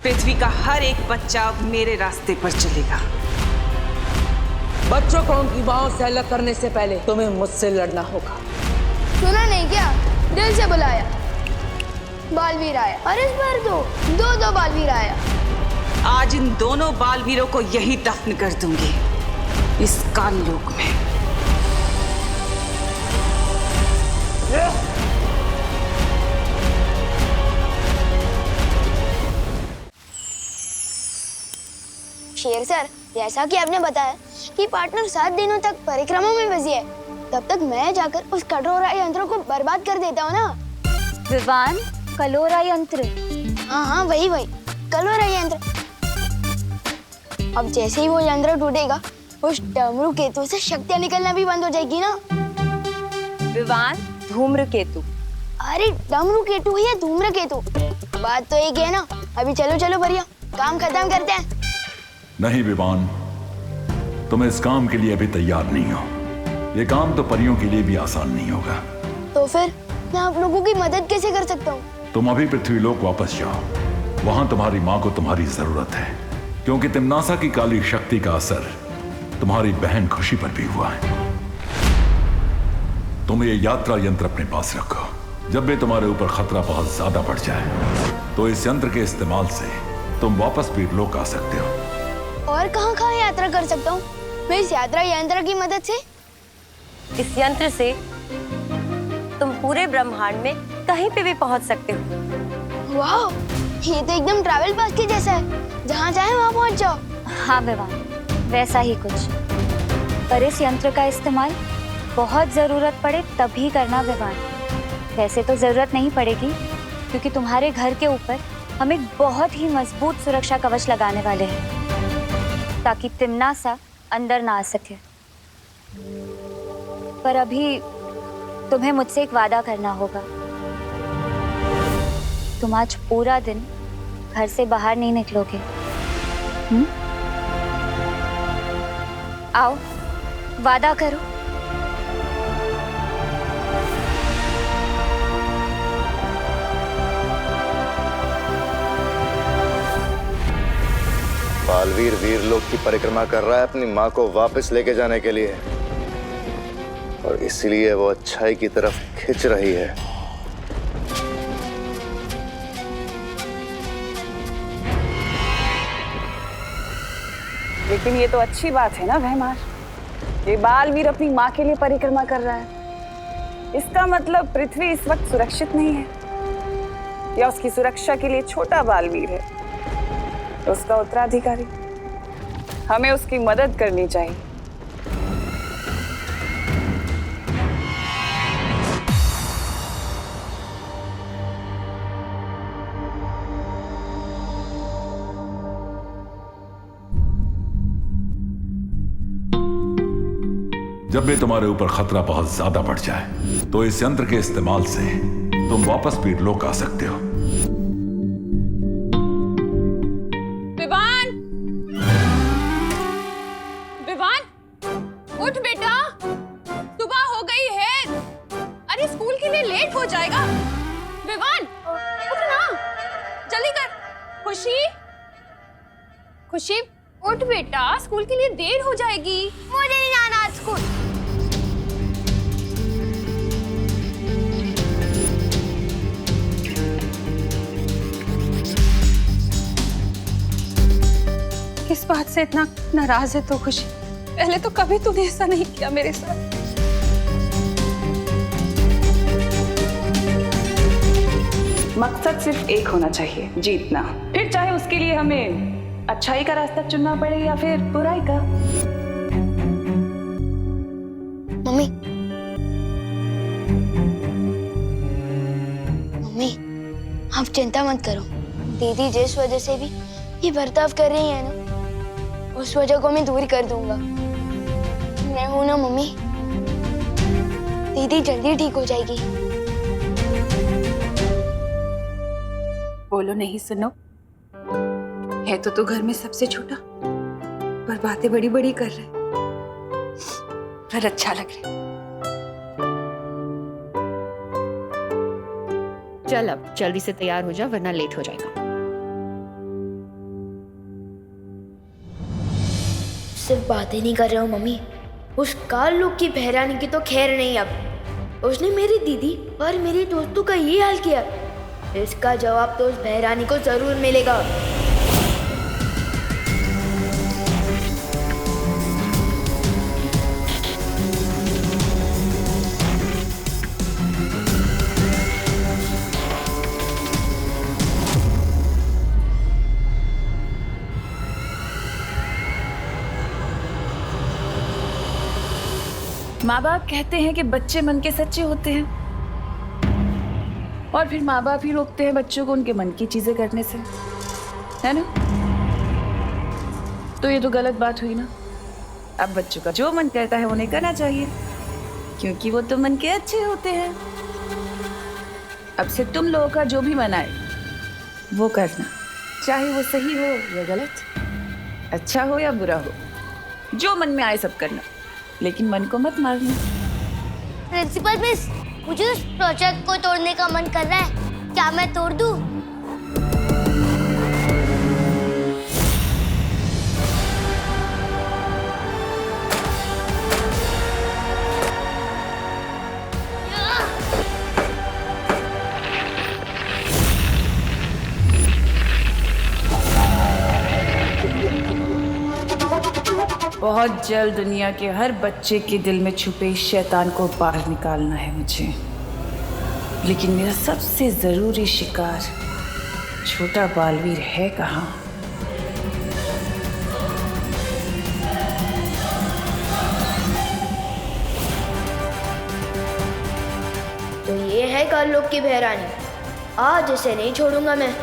पृथ्वी का हर एक बच्चा अब मेरे रास्ते पर चलेगा। बच्चों को उनकी माओ से अलग करने से पहले तुम्हें मुझसे लड़ना होगा। सुना नहीं क्या? दिल से बुलाया, बालवीर आया। और इस बार दो बालवीर आया। आज इन दोनों बालवीरों को यही दफन कर दूंगी, इस काललोक में। शेर सर, जैसा कि आपने बताया कि पार्टनर 7 दिनों तक परिक्रमा में बिजी है, तब तक मैं जाकर उस कठोरा यंत्र को बर्बाद कर देता हूँ ना। विवान, कलोरा यंत्र? हाँ, वही कलोरा यंत्र। अब जैसे ही वो यंत्र टूटेगा, उस डमरू केतु से शक्तियाँ निकलना भी बंद हो जाएगी ना। विवान, धूम्रकेतु। अरे डमरू केतु या धूम्रकेतु, बात तो एक है ना। अभी चलो भैया, काम खत्म करते हैं। नहीं विवान, तुम इस काम के लिए अभी तैयार नहीं हो। ये काम तो परियों के लिए भी आसान नहीं होगा। तो फिर मैं आप लोगों की मदद कैसे कर सकता हूँ? तुम अभी पृथ्वीलोक वापस जाओ। वहां तुम्हारी माँ को तुम्हारी जरूरत है, क्योंकि तिम्नासा की काली शक्ति का असर तुम्हारी बहन खुशी पर भी हुआ है। तुम ये यात्रा यंत्र अपने पास रखो। जब भी तुम्हारे ऊपर खतरा बहुत ज्यादा बढ़ जाए, तो इस यंत्र के इस्तेमाल से तुम वापस वीरलोक आ सकते हो। और कहाँ यात्रा कर सकता हूँ मैं इस यात्रा यंत्र की मदद से? इस यंत्र से तुम पूरे ब्रह्मांड में कहीं पे भी पहुंच सकते हो। वाह, ये तो एकदम ट्रैवल पास के जैसा है, जहाँ चाहे वहाँ पहुँच जाओ। हाँ विवान, वैसा ही कुछ। पर इस यंत्र का इस्तेमाल बहुत जरूरत पड़े तभी करना विवान। वैसे तो जरूरत नहीं पड़ेगी, क्योंकि तुम्हारे घर के ऊपर हम एक बहुत ही मजबूत सुरक्षा कवच लगाने वाले हैं, ताकि तिम्नासा अंदर ना आ सके। पर अभी तुम्हें मुझसे एक वादा करना होगा। तुम आज पूरा दिन घर से बाहर नहीं निकलोगे। आओ, वादा करो। बालवीर वीरलोक की परिक्रमा कर रहा है अपनी माँ को वापस लेके जाने के लिए, और इसलिए वो अच्छाई की तरफ खिंच रही है। लेकिन ये तो अच्छी बात है ना भैमार, ये बालवीर अपनी माँ के लिए परिक्रमा कर रहा है। इसका मतलब पृथ्वी इस वक्त सुरक्षित नहीं है, या उसकी सुरक्षा के लिए छोटा बालवीर है उसका उत्तराधिकारी। हमें उसकी मदद करनी चाहिए। जब भी तुम्हारे ऊपर खतरा बहुत ज्यादा बढ़ जाए, तो इस यंत्र के इस्तेमाल से तुम वापस वीरलोक आ सकते हो। उठ बेटा, सुबह हो गई है। अरे स्कूल के लिए लेट हो जाएगा। विवान, उठ ना, जल्दी कर। खुशी, उठ बेटा, स्कूल के लिए देर हो जाएगी। मुझे नहीं जाना आज स्कूल। किस बात से इतना नाराज है तो खुशी? पहले तो कभी तूने ऐसा नहीं किया मेरे साथ। मकसद सिर्फ एक होना चाहिए, जीतना। फिर चाहे उसके लिए हमें अच्छाई का रास्ता चुनना पड़े या फिर बुराई का। मम्मी, आप चिंता मत करो। दीदी जिस वजह से भी ये बर्ताव कर रही है ना, उस वजह को मैं दूर कर दूंगा। मैं हूं ना मम्मी, दीदी जल्दी ठीक हो जाएगी। बोलो नहीं सुनो, है तो तू घर में सबसे छोटा, पर बातें बड़ी बड़ी कर रहे, पर अच्छा लग रहा है। चल अब जल्दी से तैयार हो जा, वरना लेट हो जाएगा। सिर्फ बातें नहीं कर रहा हूँ मम्मी, उस काल लोग की बहरानी की तो खैर नहीं। अब उसने मेरी दीदी और मेरे दोस्तों का ये हाल किया, इसका जवाब तो उस बहरानी को जरूर मिलेगा। माँ बाप कहते हैं कि बच्चे मन के सच्चे होते हैं, और फिर माँ बाप ही रोकते हैं बच्चों को उनके मन की चीजें करने से, है ना? तो ये तो गलत बात हुई ना। अब बच्चों का जो मन करता है उन्हें करना चाहिए, क्योंकि वो तो मन के अच्छे होते हैं। अब से तुम लोगों का जो भी मन आए वो करना, चाहे वो सही हो या गलत, अच्छा हो या बुरा हो, जो मन में आए सब करना, लेकिन मन को मत मारना। प्रिंसिपल मिस, मुझे उस प्रोजेक्ट को तोड़ने का मन कर रहा है, क्या मैं तोड़ दूं? बहुत जल्द दुनिया के हर बच्चे के दिल में छुपे इस शैतान को बाहर निकालना है मुझे, लेकिन मेरा सबसे जरूरी शिकार छोटा बालवीर है कहाँ? तो ये है काल लोग की बहरानी, आज इसे नहीं छोड़ूंगा मैं।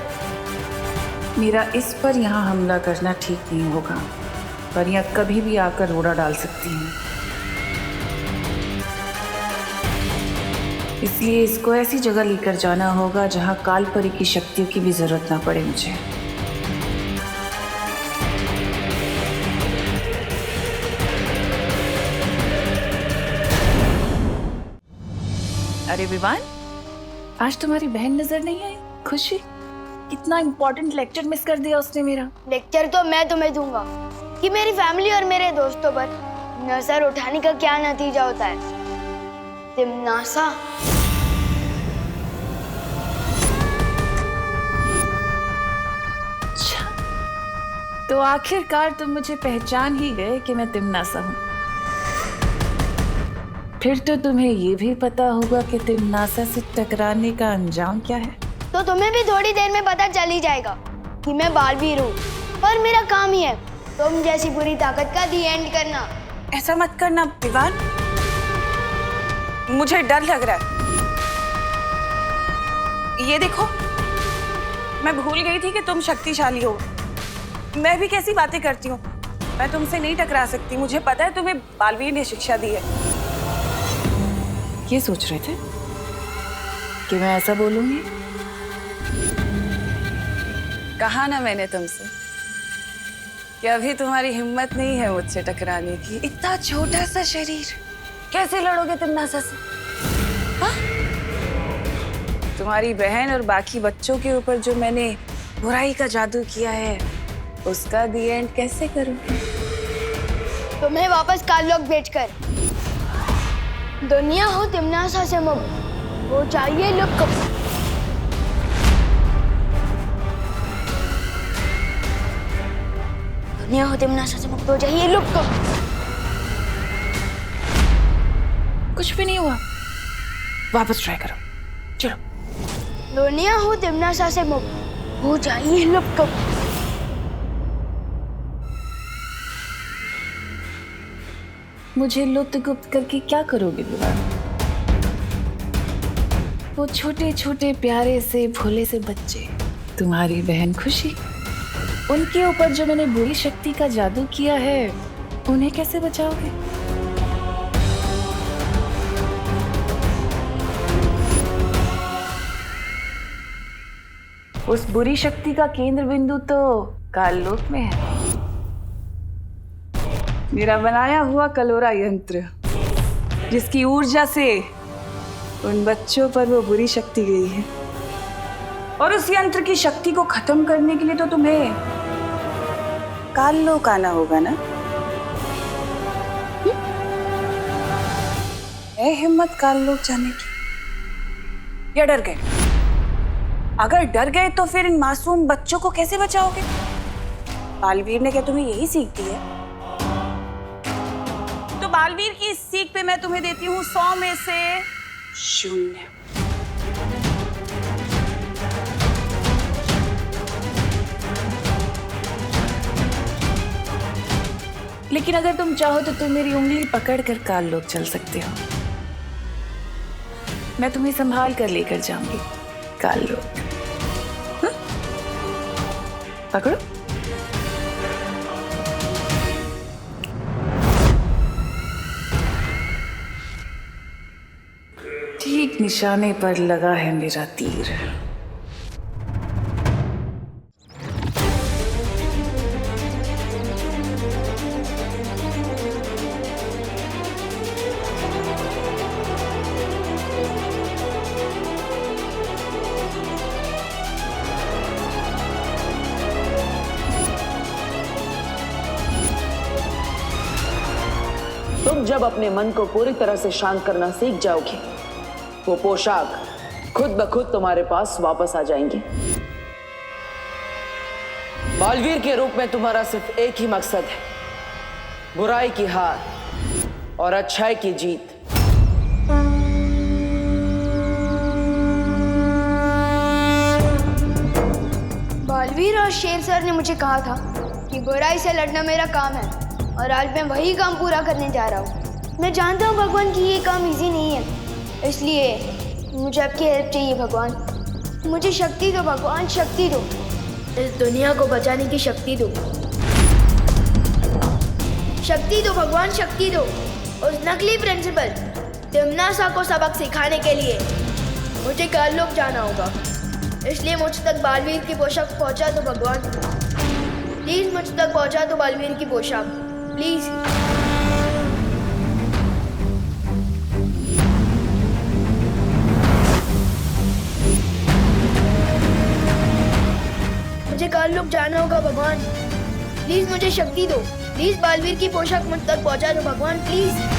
मेरा इस पर यहाँ हमला करना ठीक नहीं होगा, पर यह कभी भी आकर रोड़ा डाल सकती है, इसलिए इसको ऐसी जगह लेकर जाना होगा जहाँ कालपरी की शक्तियों की भी जरूरत ना पड़े मुझे। अरे विवान, आज तुम्हारी बहन नजर नहीं आई? खुशी, कितना इम्पोर्टेंट लेक्चर मिस कर दिया उसने मेरा। लेक्चर तो मैं तुम्हें दूंगा कि मेरी फैमिली और मेरे दोस्तों पर नजर उठाने का क्या नतीजा होता है। तिम्नासा, अच्छा, तो आखिरकार तुम मुझे पहचान ही गए कि मैं तिम्नासा हूँ। फिर तो तुम्हें ये भी पता होगा कि तिम्नासा से टकराने का अंजाम क्या है। तो तुम्हें भी थोड़ी देर में पता चल ही जाएगा कि मैं बालवीर हूँ, और मेरा काम ही है तुम जैसी बुरी ताकत का दी एंड करना। ऐसा मत करना विवान, मुझे डर लग रहा है। ये देखो, मैं भूल गई थी कि तुम शक्तिशाली हो। मैं भी कैसी बातें करती हूँ, मैं तुमसे नहीं टकरा सकती। मुझे पता है तुम्हें बालवीर ने शिक्षा दी है। ये सोच रहे थे कि मैं ऐसा बोलूंगी? कहा ना मैंने तुमसे कि अभी तुम्हारी हिम्मत नहीं है मुझसे टकराने की। इतना छोटा सा शरीर, कैसे लड़ोगे तिम्नासा से? हाँ? तुम्हारी बहन और बाकी बच्चों के ऊपर जो मैंने बुराई का जादू किया है, उसका दी एंड कैसे करूंगी? तुम्हें वापस काल लोग भेजकर दुनिया हो तिम्नासा से मुक्त हो चाहिए लुक। दुनिया हो तिम्नासा से मुक्त हो जाइए लुक। कुछ भी नहीं हुआ, वापस ट्राई करो, चलो। दुनिया हो तिम्नासा से मुक्त हो जाइए लुक। मुझे लुप्त गुप्त करके क्या करोगे विवान? वो छोटे छोटे प्यारे से भोले से बच्चे, तुम्हारी बहन खुशी, उनके ऊपर जो मैंने बुरी शक्ति का जादू किया है, उन्हें कैसे बचाओगे? उस बुरी शक्ति का केंद्र बिंदु तो काललोक में है। मेरा बनाया हुआ कलोरा यंत्र, जिसकी ऊर्जा से उन बच्चों पर वो बुरी शक्ति गई है। और उस यंत्र की शक्ति को खत्म करने के लिए तो तुम्हें काललोक आना होगा ना? है हिम्मत काल लोक जाने की, या डर गए? अगर डर गए तो फिर इन मासूम बच्चों को कैसे बचाओगे? बालवीर ने क्या तुम्हें यही सीख दी है? तो बालवीर की इस सीख पे मैं तुम्हें देती हूँ 100 में से 0। लेकिन अगर तुम चाहो तो तुम मेरी उंगली पकड़कर काल लोक चल सकते हो। मैं तुम्हें संभाल कर लेकर जाऊंगी काल लोक। पकड़ो। ठीक निशाने पर लगा है मेरा तीर। तुम जब अपने मन को पूरी तरह से शांत करना सीख जाओगे, वो पोशाक खुद ब खुद तुम्हारे पास वापस आ जाएंगी। बालवीर के रूप में तुम्हारा सिर्फ एक ही मकसद है, बुराई की हार और अच्छाई की जीत। बालवीर और शेर सर ने मुझे कहा था कि बुराई से लड़ना मेरा काम है, और आज मैं वही काम पूरा करने जा रहा हूँ। मैं जानता हूँ भगवान कि ये काम इजी नहीं है, इसलिए मुझे आपकी हेल्प चाहिए भगवान। मुझे शक्ति दो भगवान, शक्ति दो। इस दुनिया को बचाने की शक्ति दो। शक्ति दो भगवान, शक्ति दो। उस नकली प्रिंसिपल तिम्नासा को सबक सिखाने के लिए मुझे काल लोक जाना होगा, इसलिए मुझ तक बालवीर की पोशाक पहुंचा दो भगवान। प्लीज मुझ तक पहुंचा दो बालवीर की पोशाक, प्लीज। मुझे काल लोक जाना होगा भगवान, प्लीज मुझे शक्ति दो। प्लीज बालवीर की पोशाक मुझ तक पहुंचा दो भगवान, प्लीज।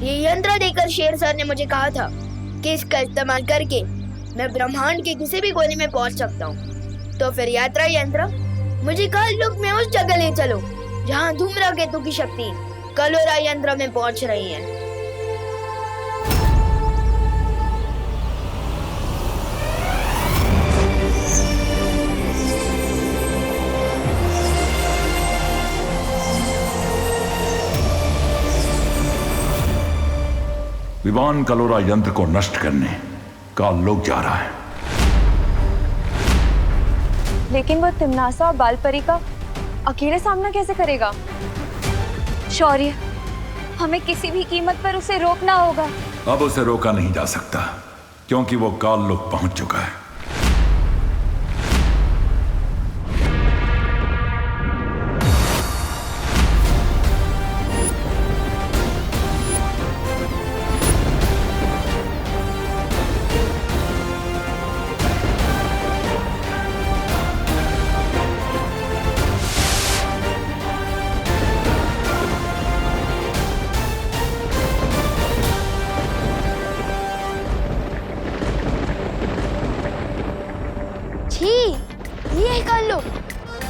ये यंत्र देकर शेर सर ने मुझे कहा था कि इसका इस्तेमाल करके मैं ब्रह्मांड के किसी भी कोने में पहुंच सकता हूँ। तो फिर यात्रा यंत्र मुझे काल लोक में उस जगह ले चलो जहाँ धूम्रकेतु की शक्ति कलोरा यंत्र में पहुंच रही है। विवान कलोरा यंत्र को नष्ट करने काल लोक जा रहा है। लेकिन वो तिम्नासा और बालपरी का अकेले सामना कैसे करेगा? शौर्य, हमें किसी भी कीमत पर उसे रोकना होगा। अब उसे रोका नहीं जा सकता क्योंकि वो काल लोक पहुंच चुका है।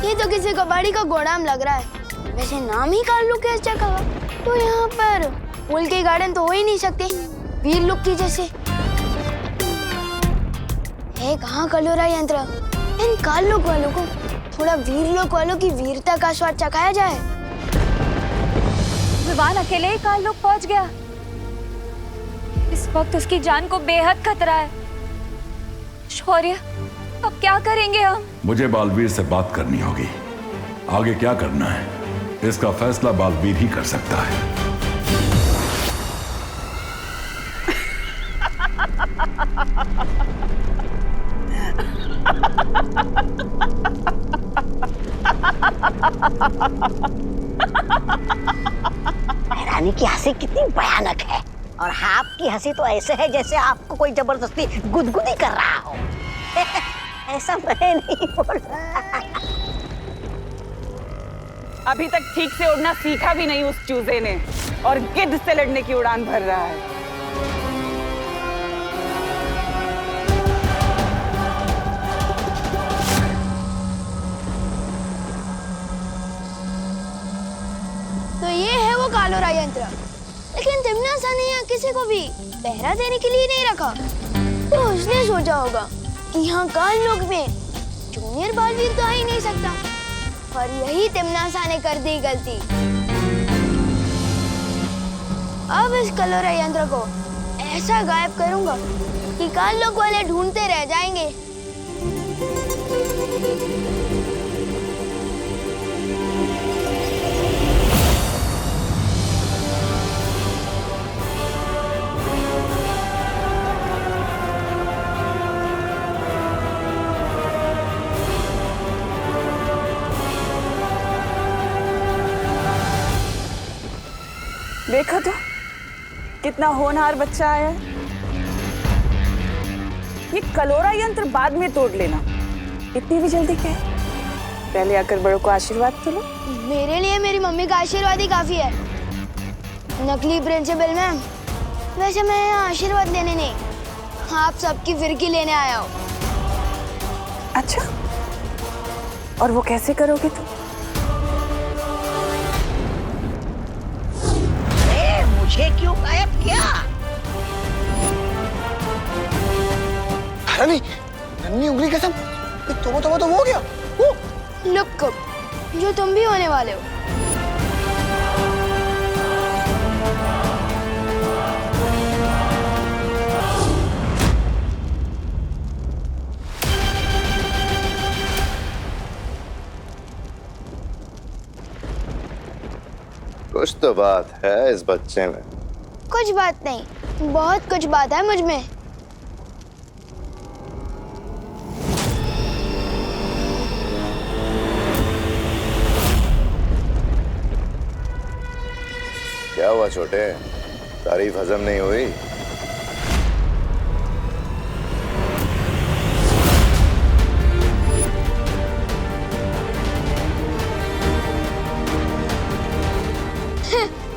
ये तो किसी कबाड़ी का गोदाम लग रहा है। वैसे नाम ही काल लोक है इस जगह का, तो यहाँ पर फूल के गार्डन तो हो ही नहीं सकते वीर लोक की जैसे। है कहाँ कलोरा यंत्र? इन काल लोक वालों को थोड़ा वीर लोक वालों की वीरता का स्वाद चखाया जाए। विवान अकेले ही काल लोक पहुंच गया। वक्त उसकी जान को बेहद खतरा है। शौर्य, अब क्या करेंगे हम? मुझे बालवीर से बात करनी होगी। आगे क्या करना है इसका फैसला बालवीर ही कर सकता है। रानी की हंसी कितनी भयानक है और आपकी हंसी तो ऐसे है जैसे आपको कोई जबरदस्ती गुदगुदी कर रहा हो। ऐसा मैं नहीं बोल रहा। अभी तक ठीक से उड़ना सीखा भी नहीं उस चूजे ने, और गिद्ध से लड़ने की उड़ान भर रहा है। तो ये है वो कालोरा यंत्र। लेकिन तिमनासा ने यहाँ किसी को भी पहरा देने के लिए नहीं रखा। तो उसने सोचा होगा कि यहाँ काल लोक में जूनियर बालवीर तो आ ही नहीं सकता, और यही तिमनासा ने कर दी गलती। अब इस कलोरा यंत्र को ऐसा गायब करूंगा कि काल लोक वाले ढूंढते रह जाएंगे। देखो तो कितना होनहार बच्चा आया है। ये कलोरा यंत्र बाद में तोड़ लेना, इतनी भी जल्दी क्या है? पहले आकर बड़ों को आशीर्वाद तो लो। मेरे लिए मेरी मम्मी का आशीर्वाद ही काफी है। नकली प्रिंसिपल मैम, वैसे मैं यहाँ आशीर्वाद लेने नहीं, आप सबकी फिरकी लेने आया हूँ। अच्छा, और वो कैसे करोगे तुम? मुझे क्यों गायब किया? रानी, नन्ही उंगली कसम, तो हो गया। लुक, जो तुम भी होने वाले हो। कुछ तो बात है इस बच्चे में। कुछ बात नहीं, बहुत कुछ बात है मुझ में। क्या हुआ छोटे, तारीफ हजम नहीं हुई?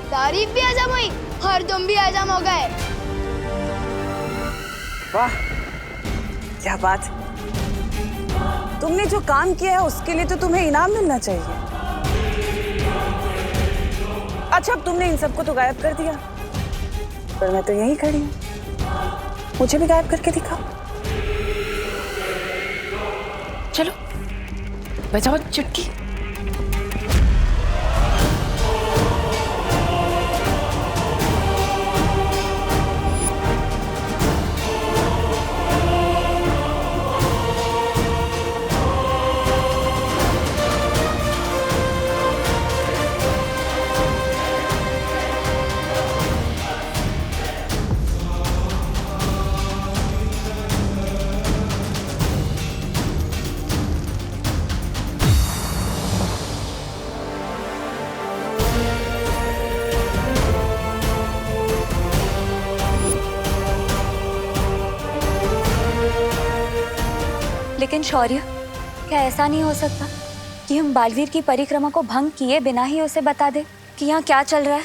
तारीफ भी हजम हुई और तुम भी हजम हो गए। वाह, क्या बात। तुमने जो काम किया है उसके लिए तो तुम्हें इनाम मिलना चाहिए। अच्छा, अब तुमने इन सबको तो गायब कर दिया, पर मैं तो यहीं खड़ी हूँ। मुझे भी गायब करके दिखाओ। चलो बजाओ चुटकी। लेकिन शौर्य, क्या ऐसा नहीं हो सकता कि हम बालवीर की परिक्रमा को भंग किए बिना ही उसे बता दे कि यहाँ क्या चल रहा है?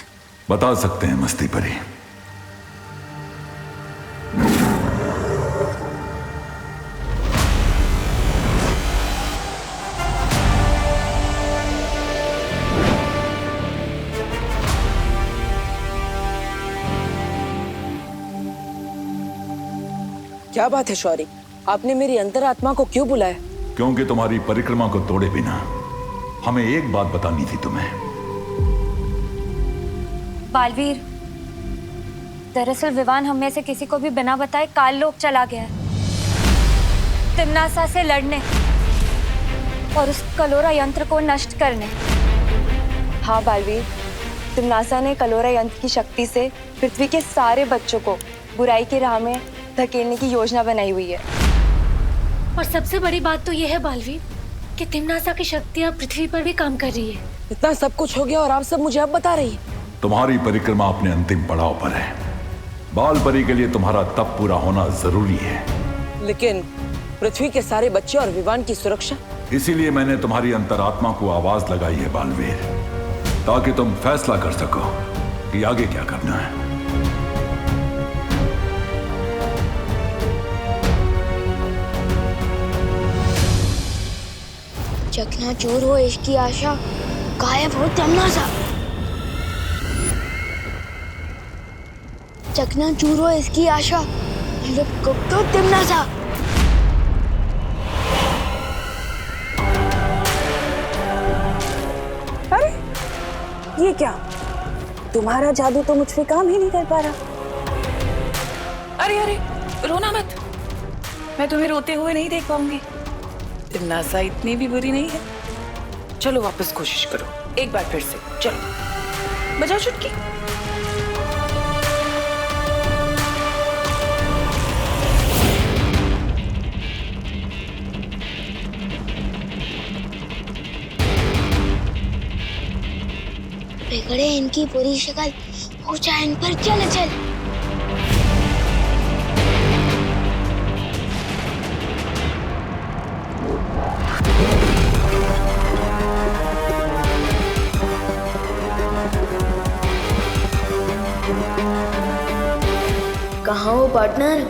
बता सकते हैं मस्ती परी। क्या बात है शौर्य, आपने मेरी अंतरात्मा को क्यों बुलाया? क्योंकि तुम्हारी परिक्रमा को तोड़े बिना हमें एक बात बतानी थी तुम्हें। बालवीर, दरअसल विवान हम में से किसी को भी बिना बताए काल लोक चला गया है, तिम्नासा से लड़ने और उस कलोरा यंत्र को नष्ट करने। हाँ बालवीर, तिम्नासा ने कलोरा यंत्र की शक्ति से पृथ्वी के सारे बच्चों को बुराई की राह में धकेलने की योजना बनाई हुई है। और सबसे बड़ी बात तो यह है बालवीर कि तिम्नासा की शक्ति अब पृथ्वी पर भी काम कर रही है। इतना सब कुछ हो गया और आप सब मुझे अब बता रही है? तुम्हारी परिक्रमा अपने अंतिम पड़ाव पर है। बाल परी के लिए तुम्हारा तप पूरा होना जरूरी है। लेकिन पृथ्वी के सारे बच्चे और विवान की सुरक्षा? इसीलिए मैंने तुम्हारी अंतरात्मा को आवाज लगाई है बालवीर, ताकि तुम फैसला कर सको कि आगे क्या करना है। चकनाचूर हो इसकी आशा, गायब हो तिम्नासा। चकनाचूर हो इसकी आशा, गुप्त हो तिम्नासा। अरे ये क्या, तुम्हारा जादू तो मुझ पे काम ही नहीं कर पा रहा। अरे अरे रोना मत, मैं तुम्हें रोते हुए नहीं देख पाऊंगी। तिम्नासा इतनी भी बुरी नहीं है। चलो वापस कोशिश करो, एक बार फिर से। चलो बजाओ चुटकी। बिगड़े इनकी बुरी शक्ल, ऊंचा इन पर चल चल। कहाँ हो पार्टनर?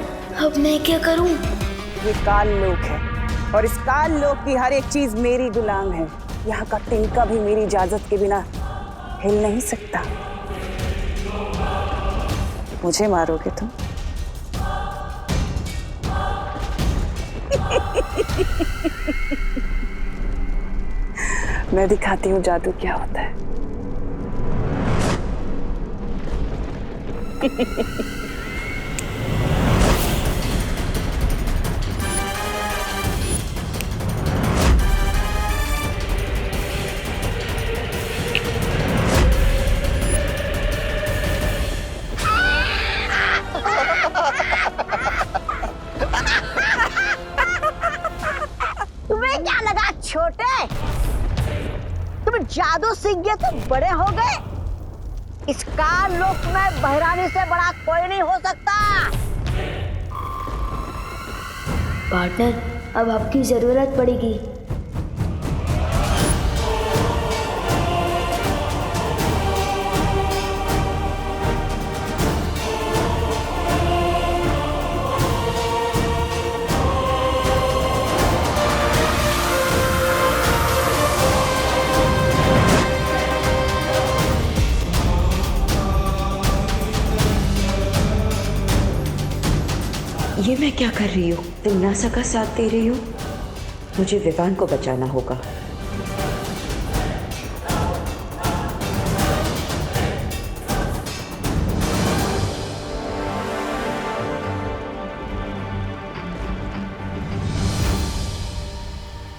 अब मैं क्या करूं? ये काल लोक है और इस काल लोक की हर एक चीज मेरी गुलाम है। यहाँ का तिनका भी मेरी इजाजत के बिना हिल नहीं सकता। मुझे मारोगे तुम? मैं दिखाती हूँ जादू क्या होता है। तुम्हें क्या लगा छोटे? तुम जादू सीख गए तो बड़े हो गए? इस काल लोक में बहरानी से बड़ा कोई नहीं हो सकता। पार्टनर, अब आपकी जरूरत पड़ेगी। ये मैं क्या कर रही हूँ? तिम्नासा का साथ दे रही हूँ? मुझे विवान को बचाना होगा।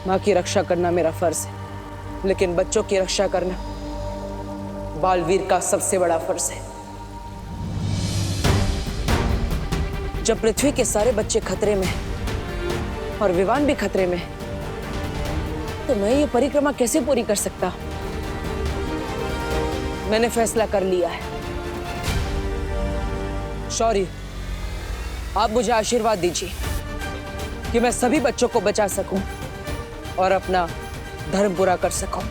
माँ की रक्षा करना मेरा फर्ज है, लेकिन बच्चों की रक्षा करना बालवीर का सबसे बड़ा फर्ज है। जब पृथ्वी के सारे बच्चे खतरे में हैं और विवान भी खतरे में है, तो मैं ये परिक्रमा कैसे पूरी कर सकता? मैंने फैसला कर लिया है। शौर्य, आप मुझे आशीर्वाद दीजिए कि मैं सभी बच्चों को बचा सकूं और अपना धर्म पूरा कर सकूं।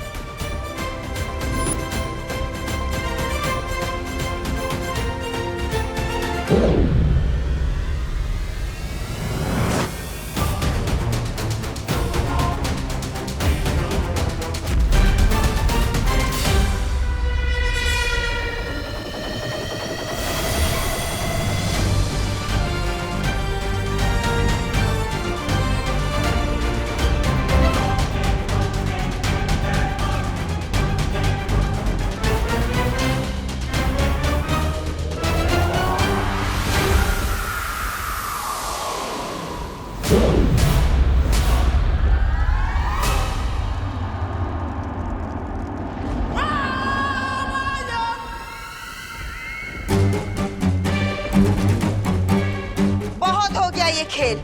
खेल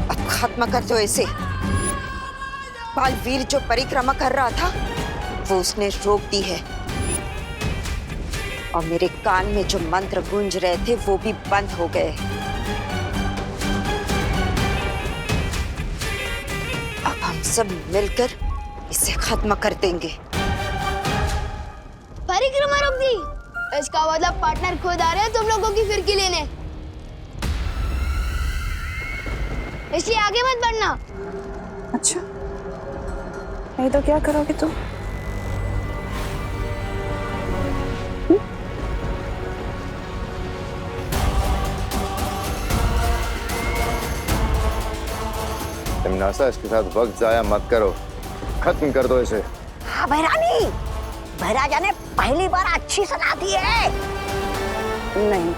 अब खत्म कर दो इसे। बालवीर जो परिक्रमा कर रहा था वो उसने रोक दी है, और मेरे कान में जो मंत्र गूंज रहे थे वो भी बंद हो गए। अब हम सब मिलकर इसे खत्म कर देंगे। परिक्रमा रोक दी? इसका मतलब पार्टनर खुद आ रहे हैं तुम लोगों की फिरकी लेने, इसलिए आगे मत बढ़ना। अच्छा, नहीं तो क्या करोगे तुम? तिमनासा, इसके साथ वक्त जाया मत करो, खत्म कर दो इसे। हाँ भैरानी, भैराजा ने पहली बार अच्छी सलाह दी है। नहीं,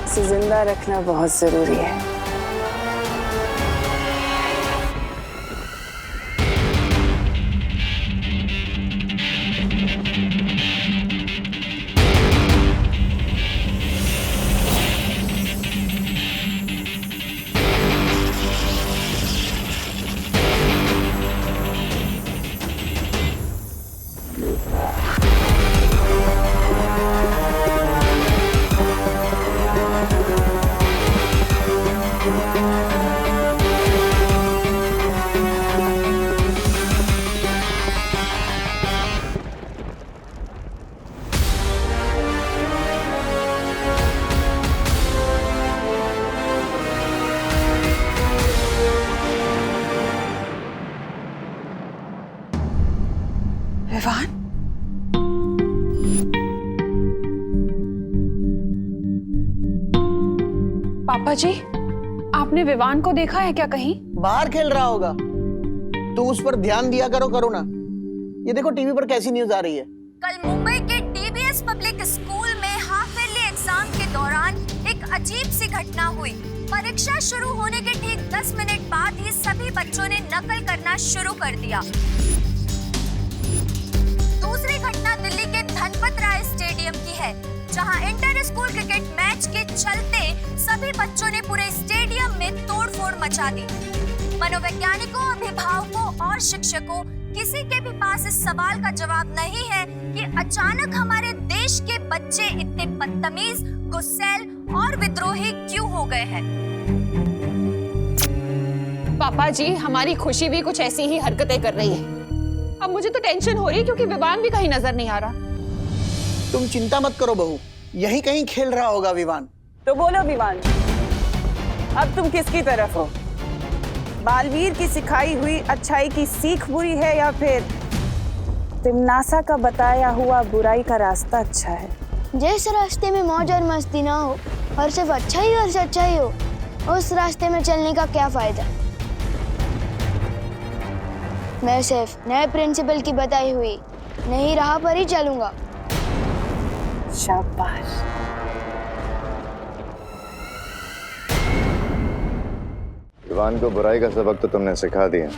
इसे जिंदा रखना बहुत जरूरी है। विवान, पापा जी, आपने विवान को देखा है क्या कहीं? बाहर खेल रहा होगा, तो उस पर ध्यान दिया करो करुणा। ये देखो टीवी पर कैसी न्यूज आ रही है। कल मुंबई के डीबीएस पब्लिक स्कूल में हाफ ईयरली एग्जाम के दौरान एक अजीब सी घटना हुई। परीक्षा शुरू होने के ठीक 10 मिनट बाद ही सभी बच्चों ने नकल करना शुरू कर दिया। दूसरी घटना दिल्ली के धनपत राय स्टेडियम की है, जहां इंटर स्कूल क्रिकेट मैच के चलते सभी बच्चों ने पूरे स्टेडियम में तोड़फोड़ मचा दी। मनोवैज्ञानिकों, अभिभावकों और शिक्षकों, किसी के भी पास इस सवाल का जवाब नहीं है कि अचानक हमारे देश के बच्चे इतने बदतमीज, गुस्सैल और विद्रोही क्यों हो गए हैं। पापा जी, हमारी खुशी भी कुछ ऐसी ही हरकतें कर रही है। अब मुझे तो टेंशन हो रही है क्योंकि विवान भी कहीं नजर नहीं आ रहा। तुम चिंता मत करो बहू, यहीं कहीं खेल रहा होगा विवान। तो बोलो विवान, अब तुम किसकी तरफ हो? बालवीर की सिखाई हुई अच्छाई की सीख बुरी है, या फिर तिमनासा का बताया हुआ बुराई का रास्ता अच्छा है? जिस रास्ते में मौज और मस्ती ना हो और सिर्फ अच्छाई और सच्चाई हो, उस रास्ते में चलने का क्या फायदा। मैं सिर्फ नए प्रिंसिपल की बताई हुई नई राह पर ही चलूंगा। शाबाश। विवान को बुराई का सबक तो तुमने सिखा दिया,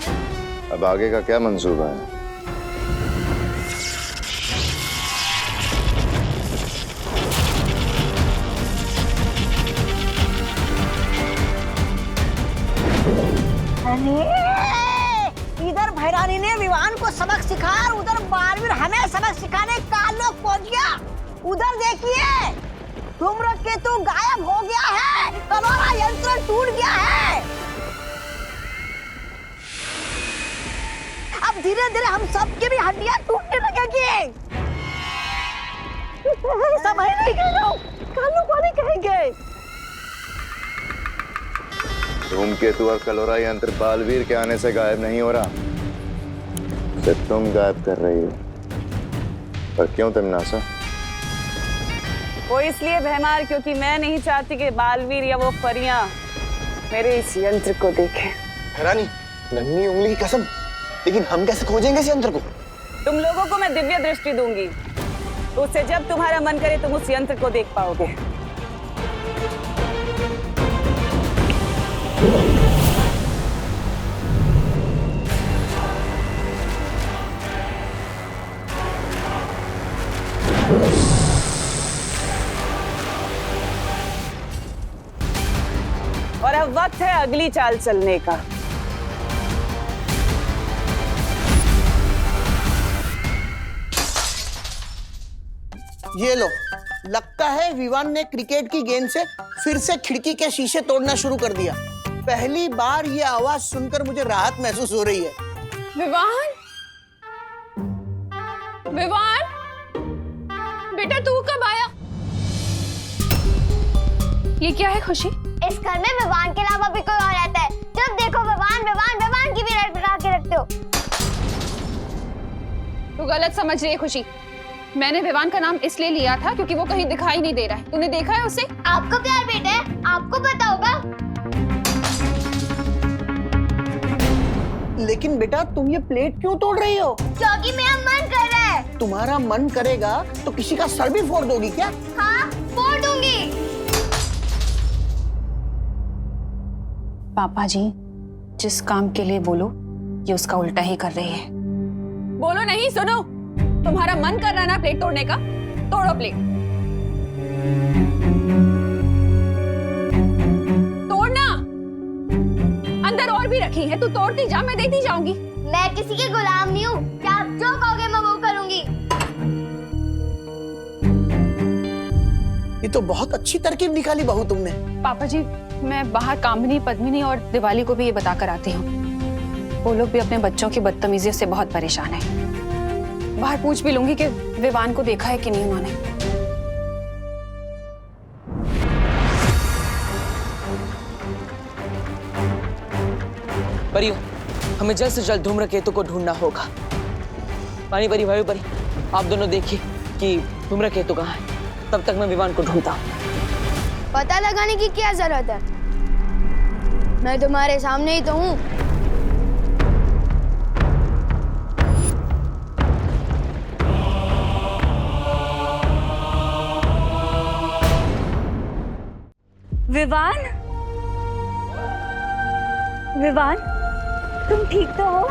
अब आगे का क्या मंसूबा है? इधर भैरानी ने विवान को सबक सिखाया और उधर बालवीर हमें सबक सिखाने का लोग पहुंच गया। उधर देखिए, धूम्रकेतु गायब हो गया है, कलोरा यंत्र टूट गया है। अब धीरे धीरे हम सबकी भी हड्डियां टूटने लगेगी। सब है नहीं कालू को नहीं कहेंगे। धूमकेतु और कलोरा यंत्र बालवीर के आने से गायब नहीं हो रहा, सिर्फ तुम गायब कर रही हो। पर क्यों तिमनासा? वो इसलिए भैमार क्योंकि मैं नहीं चाहती कि बालवीर या वो परियां मेरे इस यंत्र को देखें। रानी, नन्ही उंगली की कसम, लेकिन हम कैसे खोजेंगे इस यंत्र को? तुम लोगों को मैं दिव्य दृष्टि दूंगी, तो उससे जब तुम्हारा मन करे तुम उस यंत्र को देख पाओगे। अगली चाल चलने का। ये लो, लगता है विवान ने क्रिकेट की गेंद से फिर से खिड़की के शीशे तोड़ना शुरू कर दिया। पहली बार ये आवाज सुनकर मुझे राहत महसूस हो रही है। विवान, विवान, बेटा तू कब आया? ये क्या है खुशी? इस घर में विवान के अलावा भी कोई और रहता है। जब देखो विवान विवान विवान की भी रट बना के रखते हो। तू गलत समझ रही है खुशी। मैंने विवान का नाम इसलिए लिया था क्योंकि वो कहीं दिखाई नहीं दे रहा है। तूने देखा है उसे? आपको प्यार बेटा है, आपको पता होगा। लेकिन बेटा तुम ये प्लेट क्यों तोड़ रही हो? क्योंकि मेरा मन कर रहा है। तुम्हारा मन करेगा तो किसी का सर भी फोड़ दोगी क्या? हाँ, फोड़ दूंगी। पापा जी, जिस काम के लिए बोलो ये उसका उल्टा ही कर रही है। बोलो नहीं, सुनो। तुम्हारा मन कर रहा है ना प्लेट तोड़ने का? तोड़ो प्लेट। तोड़ना। अंदर और भी रखी है, तू तोड़ती जा, मैं देती जाऊंगी। मैं किसी के गुलाम नहीं हूँ। क्या आप जो कहोगे मैं वो करूंगी। ये तो बहुत अच्छी तरकीब निकाली बहू तुमने। पापा जी, मैं बाहर कामिनी, पद्मिनी और दिवाली को भी ये बता कर आती हूँ। वो लोग भी अपने बच्चों की बदतमीजी से बहुत परेशान हैं। बाहर पूछ भी लूंगी कि विवान को देखा है कि नहीं उन्होंने। परियो, हमें जल्द से जल्द धूम्रकेतु को ढूंढना होगा। पानी परी, भाई परी, आप दोनों देखिए कि धूम्रकेतु कहाँ है। तब तक मैं विवान को ढूंढता हूँ। पता लगाने की क्या जरूरत है? मैं तुम्हारे सामने ही तो हूँ। विवान, विवान, तुम ठीक तो हो?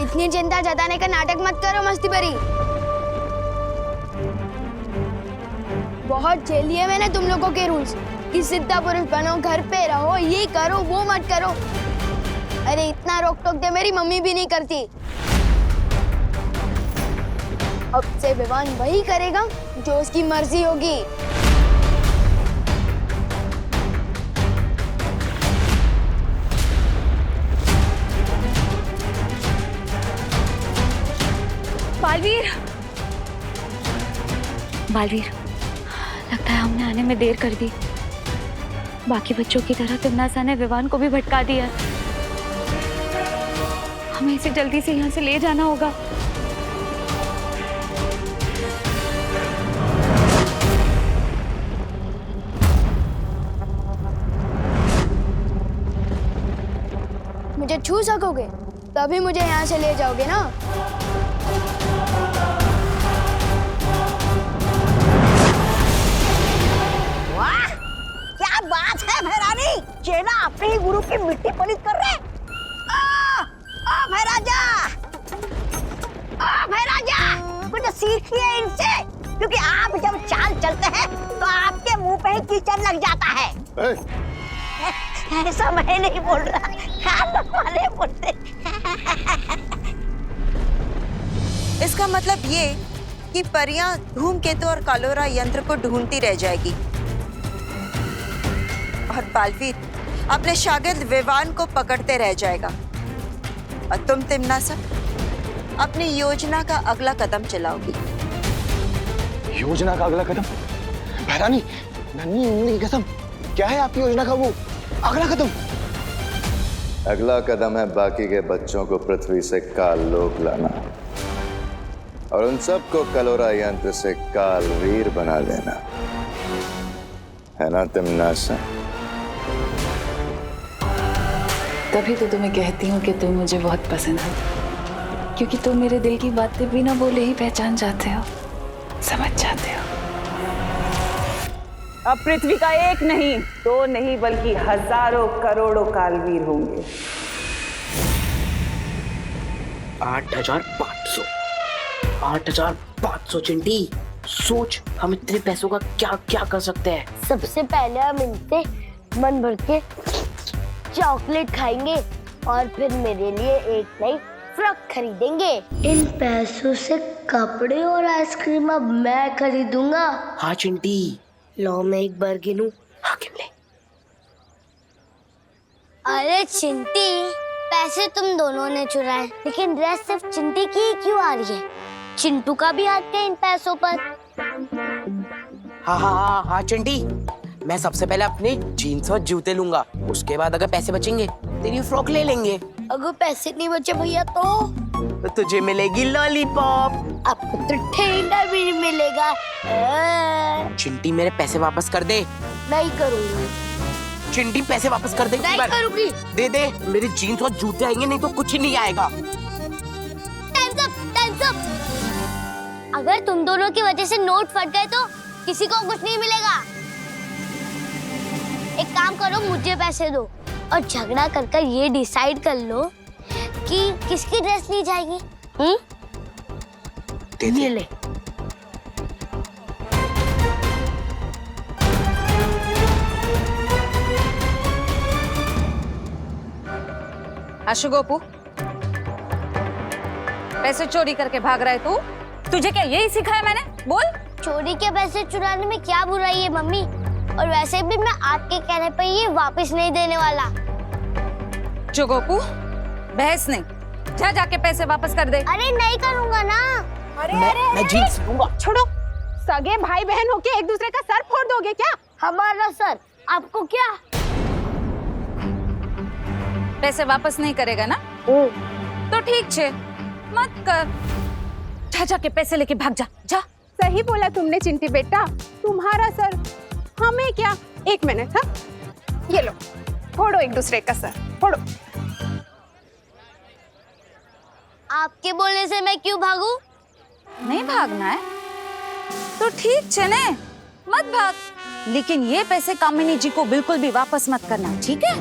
इतनी चिंता जताने का नाटक मत करो मस्ती परी। बहुत झेल लिए मैंने तुम लोगों के रूल्स कि सिद्धा पुरुष बनो, घर पे रहो, ये करो वो मत करो। अरे इतना रोक टोक दे मेरी मम्मी भी नहीं करती। अब से विवान वही करेगा जो उसकी मर्जी होगी। बालवीर, बालवीर, लगता है हमने आने में देर कर दी। बाकी बच्चों की तरह तिमनासा ने विवान को भी भटका दिया। हमें इसे जल्दी से यहाँ से ले जाना होगा। मुझे छू सकोगे तभी मुझे यहाँ से ले जाओगे ना। वाह, क्या बात है भैरानी, चेला अपने ही गुरु की मिट्टी पलित कर रहे। भैराजा, कुछ सीखिए इनसे, क्योंकि आप जब चाल चलते हैं तो आपके मुंह पे ही कीचड़ लग जाता है। ऐसा मैं नहीं बोल रहा, खान वाले बोलते। इसका मतलब ये कि परियां धूमकेतु और कालोरा यंत्र को ढूंढती रह जाएगी और बालवीर अपने शागिर्द विवान को पकड़ते रह जाएगा और तुम तिमनासा अपनी योजना का अगला कदम चलाओगी। योजना का अगला कदम? भैरानी, नन्ही उंगली की कसम, क्या है आपकी योजना का वो अगला कदम? अगला कदम है बाकी के बच्चों को पृथ्वी से काल लोक लाना और उन सबको कलोरा यंत्र से कालवीर बना देना, है ना तिमनासा? तभी तो तुम्हें कहती हूँ कि तुम मुझे बहुत पसंद हो, क्योंकि तुम मेरे दिल की बातें बिना बोले ही पहचान जाते हो, समझ जाते हो। अब पृथ्वी का एक नहीं, दो नहीं, बल्कि हजारों करोड़ों कालवीर होंगे। 8,500 8,500 चिंटी, सोच हम इतने पैसों का क्या क्या कर सकते हैं। सबसे पहले हम इनसे मन भर के चॉकलेट खाएंगे और फिर मेरे लिए एक नई फ्रॉक खरीदेंगे। इन पैसों से कपड़े और आइसक्रीम अब मैं खरीदूंगा। हाँ चिंटी। लो मैं एक बार गिनूं। हाँ गिन ले। अरे चिंटी, पैसे तुम दोनों ने चुराए, लेकिन ड्रेस सिर्फ चिंटी की ही क्यों आ रही है? चिंटू का भी हाथ है इन पैसों पर। हाँ हाँ हाँ हाँ चिंटी, मैं सबसे पहले अपने जीन्स और जूते लूंगा, उसके बाद अगर पैसे बचेंगे तेरी फ्रॉक ले लेंगे। अगर पैसे नहीं बचे भैया तो तुझे मिलेगी लॉलीपॉप। आपको तो ठेंगा भी नहीं मिलेगा। चिंटी मेरे पैसे वापस कर दे। नहीं करूंगी। चिंटी पैसे वापस कर दे। नहीं करूंगी। दे दे, मेरे जीन्स और जूते आएंगे, नहीं तो कुछ ही नहीं आएगा। Times up, times up. अगर तुम दोनों की वजह से नोट फट गए तो किसी को कुछ नहीं मिलेगा। एक काम करो, मुझे पैसे दो और झगड़ा कर ये डिसाइड कर लो कि किसकी ड्रेस ली जाएगी। दे ले। आशु गोपू, पैसे चोरी करके भाग रहा है तू? तुझे क्या यही सिखाया मैंने? बोल। चोरी के पैसे चुराने में क्या बुराई है मम्मी? और वैसे भी मैं आपके कहने पे ये वापस नहीं देने वाला। जो गोपू, बहस नहीं, जाके पैसे वापस कर दे। अरे नहीं करूंगा ना। मैं जीन्स लूंगा। छोड़ो, सगे भाई बहन होके एक दूसरे का सर फोड़ दोगे क्या? हमारा सर आपको क्या? पैसे वापस नहीं करेगा ना? तो ठीक है, मत कर। जाके पैसे लेके भाग जा। जा। सही बोला तुमने चिंटी बेटा, तुम्हारा सर हमें क्या। एक मिनट। हाँ, ये लो, फोड़ो एक दूसरे का सर, फोड़ो। आपके बोलने से मैं क्यों भागूं? नहीं भागना है तो ठीक है ने, मत भाग, लेकिन ये पैसे कामिनी जी को बिल्कुल भी वापस मत करना, ठीक है?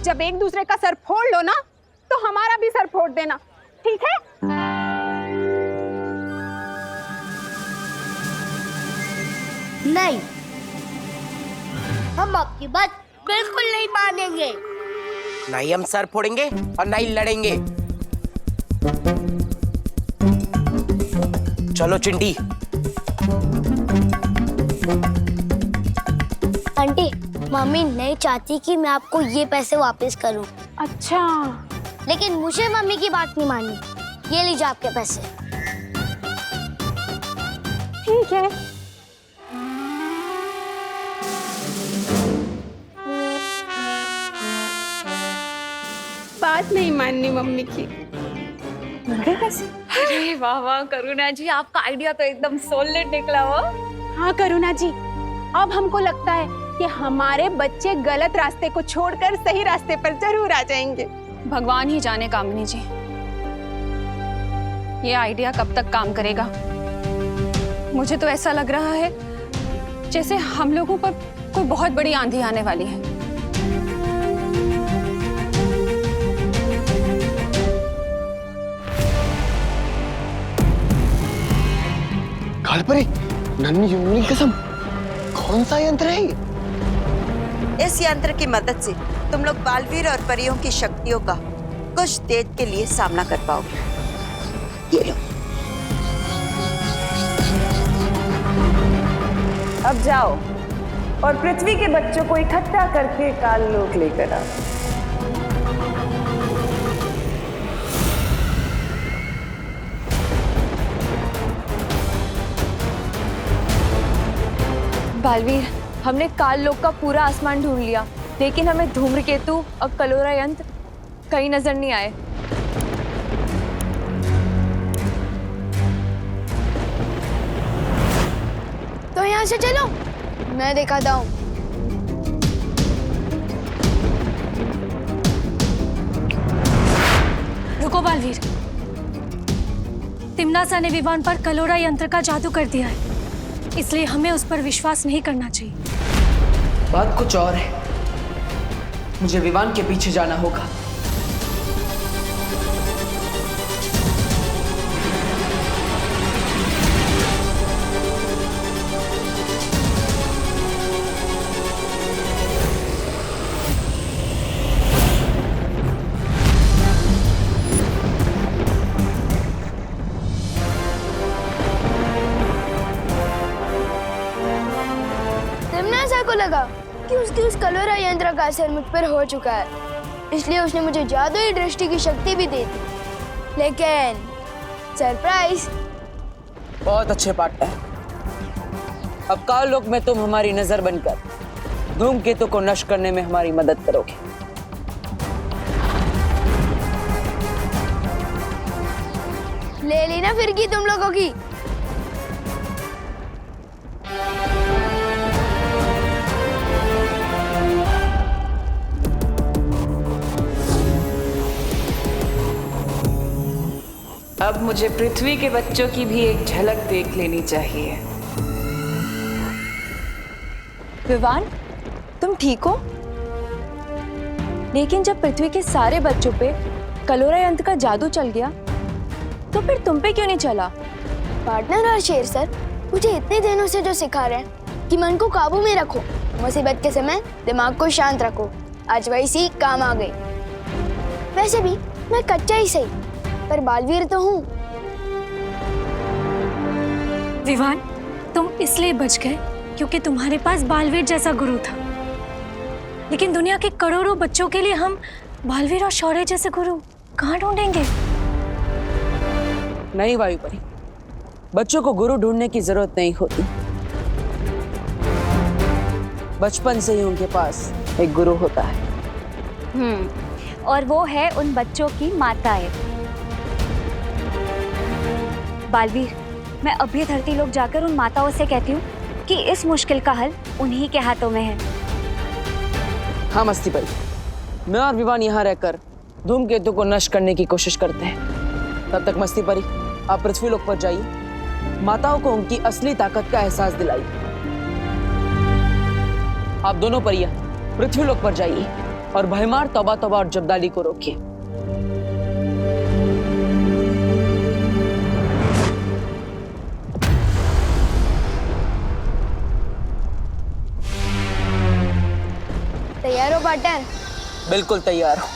जब एक दूसरे का सर फोड़ लो ना, तो हमारा भी सर फोड़ देना, ठीक है? नहीं, हम आपकी बात बिल्कुल नहीं मानेंगे। नहीं हम सर फोड़ेंगे और नहीं लड़ेंगे। चलो चिंटी। आंटी, मम्मी नहीं चाहती कि मैं आपको ये पैसे वापस करूं। अच्छा, लेकिन मुझे मम्मी की बात नहीं माननी। ये लीजिए आपके पैसे। ठीक है। बात नहीं माननी मम्मी की। अरे वाह वाह करुणा जी, आपका आइडिया तो एकदम सॉलिड निकला हो। हाँ करुणा जी, अब हमको लगता है कि हमारे बच्चे गलत रास्ते को छोड़कर सही रास्ते पर जरूर आ जाएंगे। भगवान ही जाने कामिनी जी, ये आइडिया कब तक काम करेगा। मुझे तो ऐसा लग रहा है जैसे हम लोगों पर कोई बहुत बड़ी आंधी आने वाली है। कालपरी, नन्ही जुम्मनी कसम, कौन सा यंत्र है ये? इस यंत्र की मदद से तुम लोग बालवीर और परियों की शक्तियों का कुछ देर के लिए सामना कर पाओगे। ये लो। अब जाओ और पृथ्वी के बच्चों को इकट्ठा करके काललोक लेकर आओ। बालवीर, हमने काल लोक का पूरा आसमान ढूंढ लिया, लेकिन हमें धूम्रकेतु और कलोरा यंत्र कहीं नजर नहीं आए। तो यहाँ से चलो, मैं दिखाता हूँ। रुको बालवीर, तिम्नासा ने विवान पर कलोरा यंत्र का जादू कर दिया है, इसलिए हमें उस पर विश्वास नहीं करना चाहिए। बात कुछ और है, मुझे विवान के पीछे जाना होगा। कलोरा यंत्र का असर मुझ पर हो चुका है, इसलिए उसने मुझे जादुई दृष्टि की शक्ति भी दे दी। लेकिन सरप्राइज। बहुत अच्छे पार्टनर। अब काल लोक में तुम हमारी नजर बनकर धूमकेतु को नष्ट करने में हमारी मदद करोगे। ले ली ना फिरकी तुम लोगों की। अब मुझे पृथ्वी के बच्चों की भी एक झलक देख लेनी चाहिए। विवान, तुम ठीक हो? लेकिन जब पृथ्वी के सारे बच्चों पे कलोरा यंत्र का जादू चल गया, तो फिर तुम पे क्यों नहीं चला? पार्टनर और शेर सर मुझे इतने दिनों से जो सिखा रहे हैं कि मन को काबू में रखो, मुसीबत के समय दिमाग को शांत रखो, आज वही सीख काम आ गई। वैसे भी मैं कच्चा ही सही, पर बालवीर तो हूँ। विवान, तुम इसलिए बच गए क्योंकि तुम्हारे पास बालवीर जैसा गुरु था। लेकिन दुनिया के करोड़ों बच्चों के लिए हम बालवीर और शौर्य जैसे गुरु कहाँ ढूंढेंगे? नहीं वायुपरी, बच्चों को गुरु ढूंढने की जरूरत नहीं होती। बचपन से ही उनके पास एक गुरु होता है। और वो है उन बच्चों की माताएं। बालवीर, मैं अभी धरती लोक जाकर उन माताओं से कहती हूँ कि इस मुश्किल का हल उन्हीं के हाथों में है। हाँ मस्ती परी, मैं और विवान यहाँ रहकर धूमकेतु को नष्ट करने की कोशिश करते हैं। तब तक मस्ती परी, आप पृथ्वी लोक पर जाइए, माताओं को उनकी असली ताकत का एहसास दिलाइए। आप दोनों परियां पृथ्वी लोक पर जाइए और भयमार तौबा तौबा और जब्दाली को रोकिए। तैयार हो पार्टनर? बिल्कुल तैयार हो।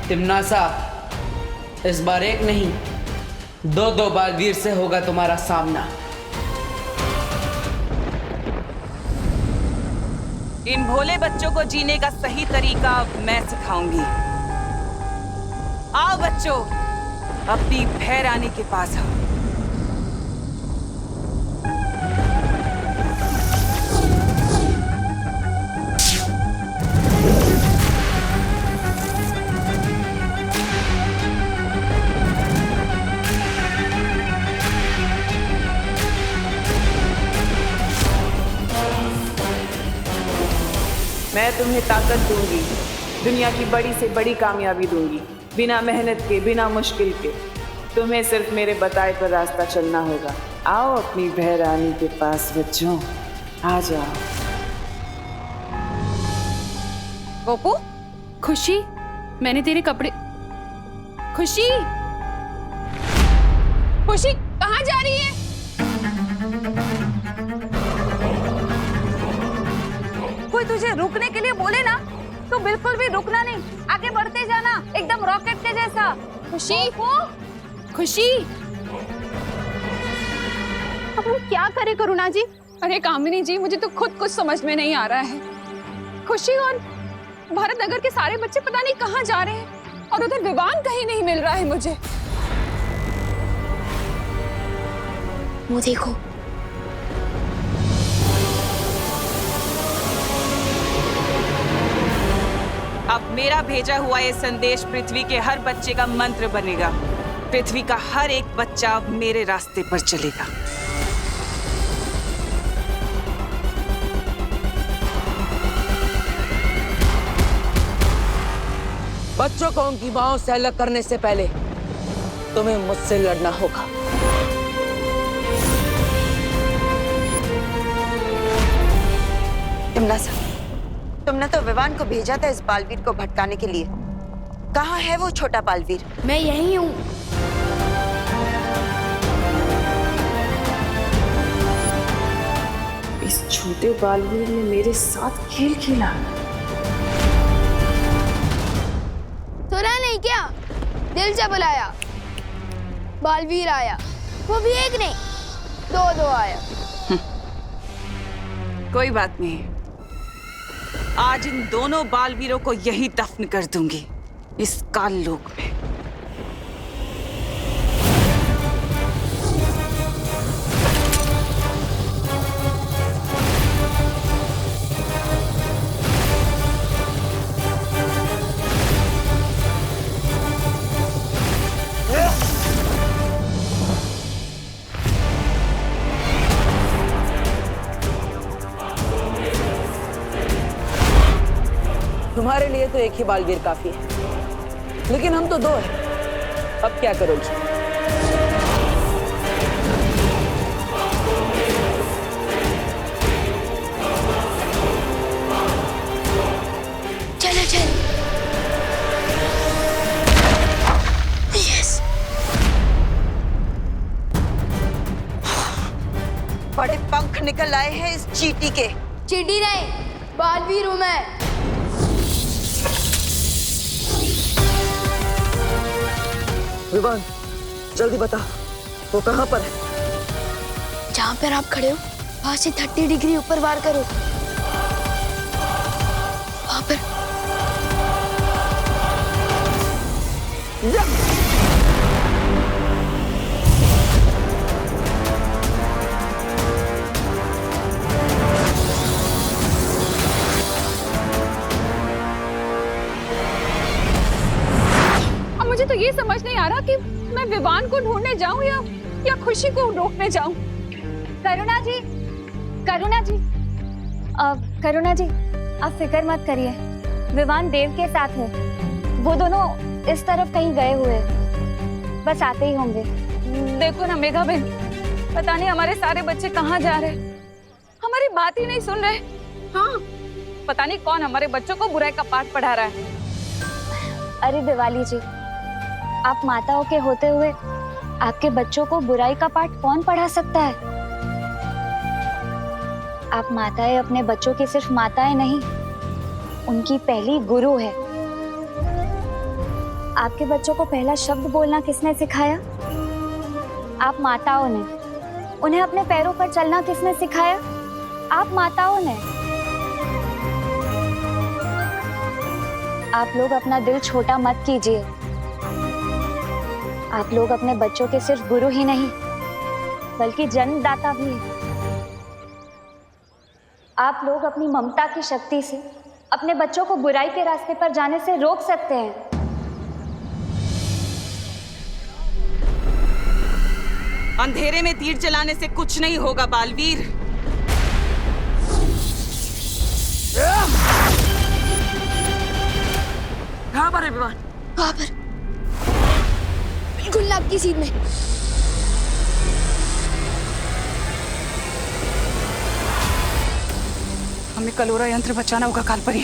तिमनासा, इस बार एक नहीं, दो बालवीर से होगा तुम्हारा सामना। इन भोले बच्चों को जीने का सही तरीका मैं सिखाऊंगी। आओ बच्चों, अपनी भैरानी के पास आओ। मैं तुम्हें ताकत दूंगी, दुनिया की बड़ी से बड़ी कामयाबी दूंगी, बिना मेहनत के, बिना मुश्किल के। तुम्हें सिर्फ मेरे बताए पर रास्ता चलना होगा। आओ अपनी भैरानी के पास बच्चों, आ जाओ। गोपू, खुशी, मैंने तेरे कपड़े। खुशी, खुशी कहाँ जा रही है? कोई तुझे रुकने के लिए बोले ना तो बिल्कुल भी रुकना नहीं, आगे बढ़ते जाना, एकदम रॉकेट के जैसा। खुशी, खुशी, अब हम क्या करें करुणा जी? अरे कामिनी जी, मुझे तो खुद कुछ समझ में नहीं आ रहा है। खुशी और भारत नगर के सारे बच्चे पता नहीं कहाँ जा रहे हैं, और उधर विवान कहीं नहीं मिल रहा है मुझे। वो देखो, अब मेरा भेजा हुआ ये संदेश पृथ्वी के हर बच्चे का मंत्र बनेगा। पृथ्वी का हर एक बच्चा अब मेरे रास्ते पर चलेगा। बच्चों को उनकी मांओं से अलग करने से पहले तुम्हें मुझसे लड़ना होगा। तिमनासा, तुमने तो विवान को भेजा था इस बालवीर को भटकाने के लिए। कहाँ है वो छोटा बालवीर? मैं यहीं हूँ। इस छोटे बालवीर ने मेरे साथ खेल खेला। सुना नहीं क्या? दिल से बुलाया। बालवीर आया, वो भी एक नहीं, दो आया। कोई बात नहीं, आज इन दोनों बालवीरों को यही दफन कर दूंगी, इस काल लोक में। तुम्हारे लिए तो एक ही बालवीर काफी है, लेकिन हम तो दो हैं। अब क्या करोगी? चलो चलो। यस। बड़े पंख निकल आए हैं इस चींटी के। चींटी नहीं, बालवीर हूं मैं। विवान, जल्दी बता, वो कहाँ पर है? जहां पर आप खड़े हो, वहां से 30 डिग्री ऊपर वार करो। वहां पर। मुझे तो ये समझ नहीं आ रहा कि मैं विवान को ढूंढने जाऊं या खुशी को रोकने जाऊं। करुणा जी, करुणा जी, करुणा जी, आप फिक्र मत करिए, विवान देव के साथ है। वो दोनों इस तरफ कहीं गए हुए, बस आते ही होंगे। देखो ना मेघा बहन, पता नहीं हमारे सारे बच्चे कहाँ जा रहे, हमारी बात ही नहीं सुन रहे। हाँ, पता नहीं कौन हमारे बच्चों को बुराई का पाठ पढ़ा रहा है। अरे दिवाली जी, आप माताओं के होते हुए आपके बच्चों को बुराई का पाठ कौन पढ़ा सकता है? आप माताएं अपने बच्चों की सिर्फ माताएं नहीं, उनकी पहली गुरु है। आपके बच्चों को पहला शब्द बोलना किसने सिखाया? आप माताओं ने। उन्हें अपने पैरों पर चलना किसने सिखाया? आप माताओं ने। आप लोग अपना दिल छोटा मत कीजिए। आप लोग अपने बच्चों के सिर्फ गुरु ही नहीं, बल्कि जन्मदाता भी हैं। आप लोग अपनी ममता की शक्ति से अपने बच्चों को बुराई के रास्ते पर जाने से रोक सकते हैं। अंधेरे में तीर चलाने से कुछ नहीं होगा बालवीर। कहाँ पर है विवान? वहां पर, बिल्कुल नाक की सीध में। हमें कलोरा यंत्र बचाना होगा कालपरी।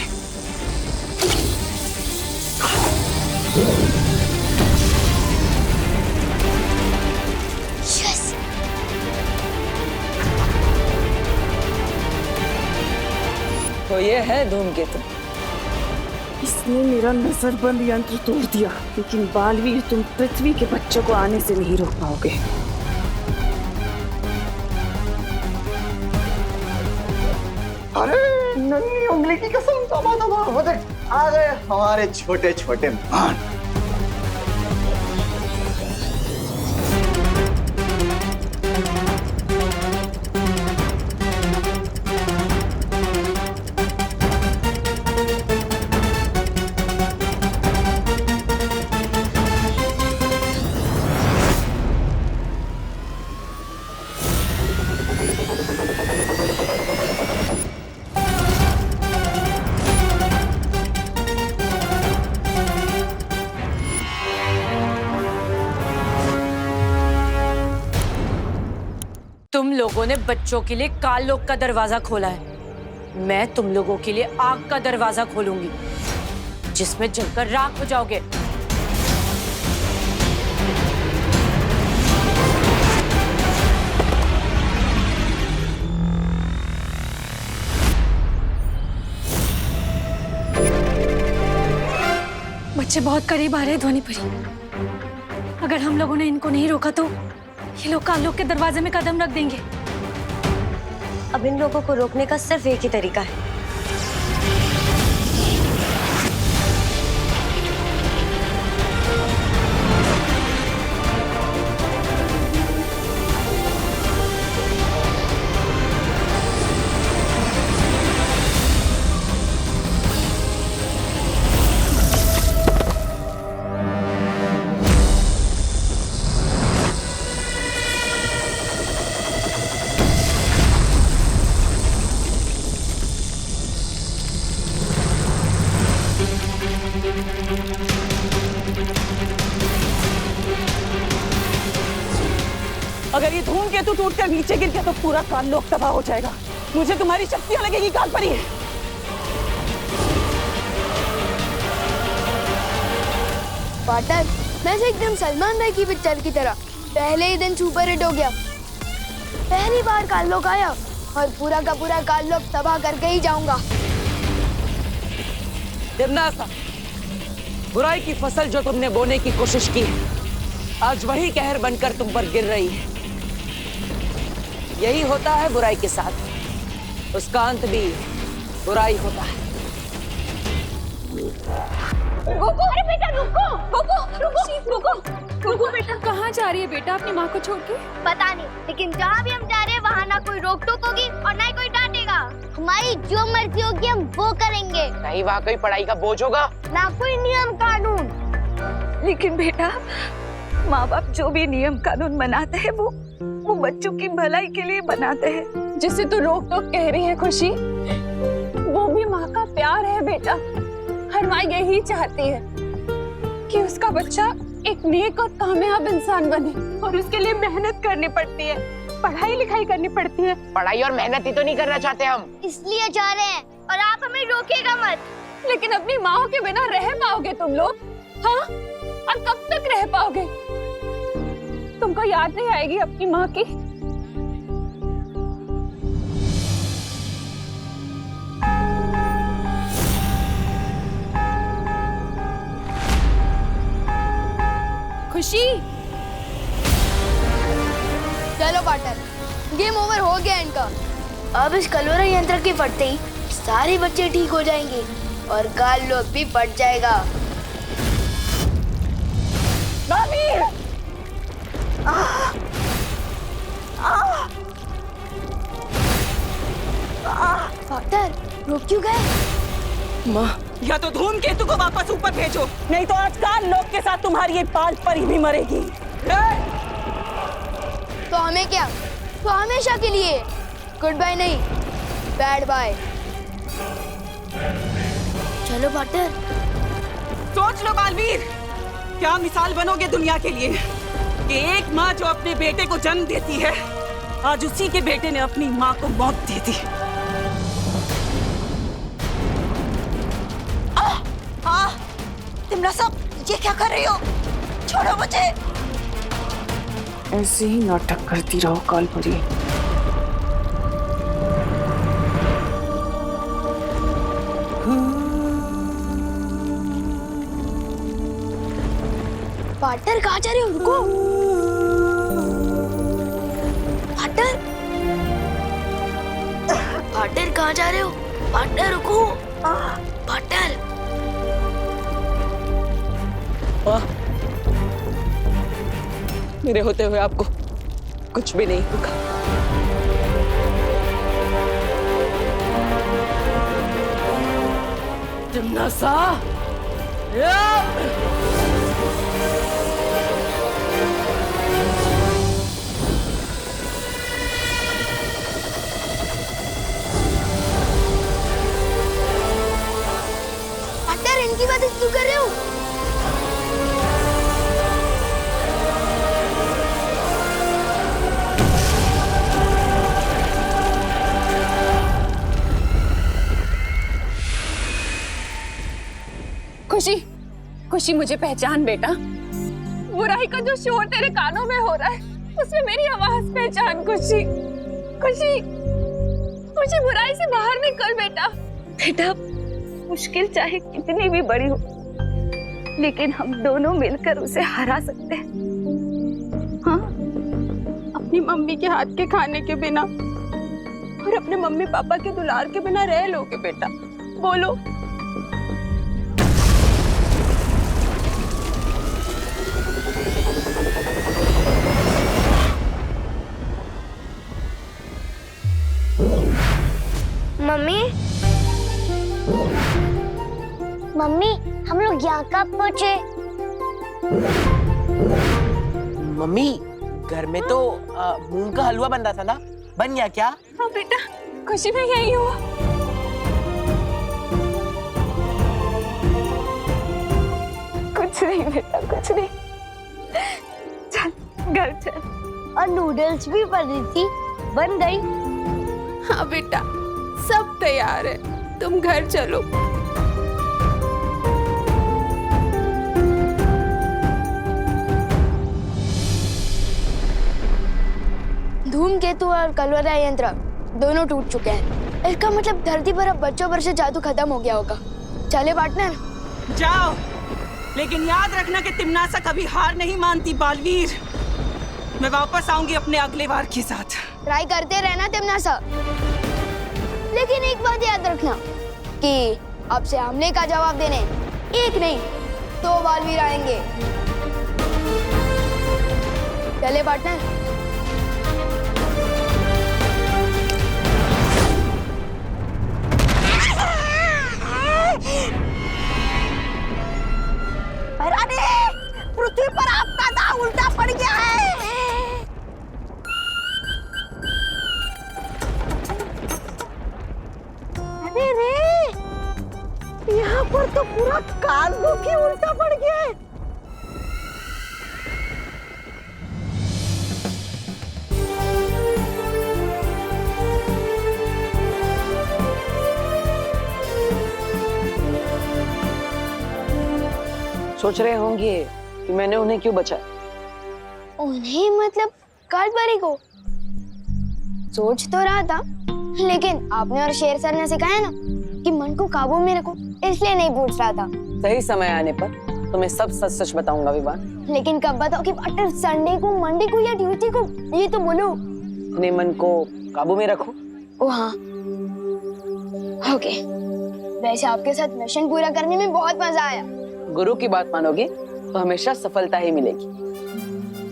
यस। तो ये है धूमकेतु। इसने मेरा नजरबंद यंत्र तोड़ दिया, लेकिन बालवीर तुम पृथ्वी के बच्चों को आने से नहीं रोक पाओगे। अरे नन्ही उंगली की कसम, वो देख आ गए हमारे छोटे छोटे मान। तुम लोगों ने बच्चों के लिए काल लोक का दरवाजा खोला है। मैं तुम लोगों के लिए आग का दरवाजा खोलूंगी, जिसमें जलकर राख हो जाओगे। बच्चे बहुत करीब आ रहे हैं ध्वनि परी। अगर हम लोगों ने इनको नहीं रोका तो ये लोग काल लोक के दरवाजे में कदम रख देंगे। अब इन लोगों को रोकने का सिर्फ एक ही तरीका है। अगर ये धूमकेतु टूटकर नीचे गिर गया तो पूरा काल लोक तबाह हो जाएगा। मुझे तुम्हारी शक्तियां लगेगी काल परी। पार्टनर, मैं से एकदम सलमान भाई की पिक्चर की तरह पहले ही दिन सुपर हिट हो गया। पहली बार काल लोक आया और पूरा का पूरा काल लोक तबाह करके ही जाऊंगा। तिम्नासा, बुराई की फसल जो तुमने बोने की कोशिश की है, आज वही कहर बनकर तुम पर गिर रही है। यही होता है बुराई के साथ, उसका अंत भी बुराई होता है। रुको, अरे बेटा रुको, रुको बेटा। कहाँ जा रही है बेटा अपनी माँ को छोड़ के? पता नहीं, लेकिन जहाँ भी हम जा रहे हैं वहाँ ना कोई रोक टोक होगी और ना ही कोई डांटेगा। हमारी जो मर्जी होगी हम वो करेंगे। नहीं वहाँ कोई पढ़ाई का बोझ होगा, ना कोई नियम कानून। लेकिन बेटा, माँ बाप जो भी नियम कानून बनाते हैं वो बच्चों की भलाई के लिए बनाते हैं। जिसे तू रोक टोक कह रही है खुशी, वो भी माँ का प्यार है बेटा। हर माँ यही चाहती है कि उसका बच्चा एक नेक और कामयाब इंसान बने, और उसके लिए मेहनत करनी पड़ती है, पढ़ाई लिखाई करनी पड़ती है। पढ़ाई और मेहनत ही तो नहीं करना चाहते हम, इसलिए जा रहे हैं और आप हमें रोकेगा मत। लेकिन अपनी माँ के बिना रह पाओगे तुम लोग? हाँ, और कब तक रह पाओगे? तुमको याद नहीं आएगी अपनी माँ की? खुशी, चलो पार्टनर, गेम ओवर हो गया इनका। अब इस कलोरा यंत्र के फटते ही सारे बच्चे ठीक हो जाएंगे और काल लोक भी फट जाएगा। पार्टनर, रुक क्यों गए? माँ, या तो धूमकेतु को वापस ऊपर भेजो, नहीं तो आज काल लोक के साथ तुम्हारी ये पाल परी भी मरेगी। तो हमें क्या? तो हमेशा के लिए गुड बाय नहीं, बैड बाय। चलो पार्टनर। सोच लो बालवीर, क्या मिसाल बनोगे दुनिया के लिए कि एक माँ जो अपने बेटे को जन्म देती है, आज उसी के बेटे ने अपनी माँ को मौत दे दी। तिम्नासा, ये क्या कर रही हो? छोड़ो मुझे। ऐसे ही नाटक करती रहो काल परी। पार्टनर कहाँ जा रहे हो? रुको पार्टनर, पार्टनर कहाँ जा रहे हो? पार्टनर रुको, पार्टनर। मेरे होते हुए आपको कुछ भी नहीं होगा। तिम्नासा, पार्टनर इनकी बातें क्यों कर रहे हो? खुशी, खुशी मुझे पहचान बेटा। बुराई का जो शोर तेरे कानों में हो रहा है, उसमें मेरी आवाज पहचान। खुशी, खुशी, खुशी, बुराई से बाहर निकल बेटा। बेटा, मुश्किल चाहे कितनी भी बड़ी हो, लेकिन हम दोनों मिलकर उसे हरा सकते हैं। अपनी मम्मी के हाथ के खाने के बिना और अपने मम्मी पापा के दुलार के बिना रह लोगे बेटा? बोलो। मम्मी मम्मी हम लोग यहाँ कब पहुँचे? मम्मी घर में तो मूंग का हलवा बन रहा था ना, बन गया क्या? हाँ बेटा, खुशी में यही हुआ। कुछ नहीं बेटा, कुछ नहीं। चल घर चल। और नूडल्स भी बनी थी, बन गई। हाँ बेटा, सब तैयार है, तुम घर चलो। धूमकेतु और कलवरा यंत्र दोनों टूट चुके हैं। इसका मतलब धरती पर अब बच्चों पर से जादू खत्म हो गया होगा। चले पार्टनर? जाओ, लेकिन याद रखना कि तिमनासा कभी हार नहीं मानती बालवीर। मैं वापस आऊंगी अपने अगले वार के साथ। ट्राई करते रहना तिमनासा, लेकिन एक बात याद रखना कि आपसे हमले का जवाब देने एक नहीं 2 बालवीर आएंगे। चले पार्टनर? पृथ्वी पर आपका दाव उल्टा पड़ गया है। अरे रे, यहाँ पर तो पूरा काललोक ही उल्टा पड़ गया है। सोच रहे होंगे कि मैंने उन्हें क्यों बचाया। उन्हें मतलब कालबारी को? सोच तो रहा था, लेकिन आपने और शेर सर ने सिखाया ना कि मन को काबू में रखो, इसलिए नहीं पूछ रहा था। सही समय आने पर तुम्हें सब सच सच बताऊंगा विवान। लेकिन कब बताओ कि पार्टनर? संडे को, मंडे को या ट्यूसडे को? ये तो बोलो। अपने मन को काबू में रखो। ओ हाँ, ओके। वैसे आपके साथ मिशन पूरा करने में बहुत मजा आया। गुरु की बात मानोगे तो हमेशा सफलता ही मिलेगी।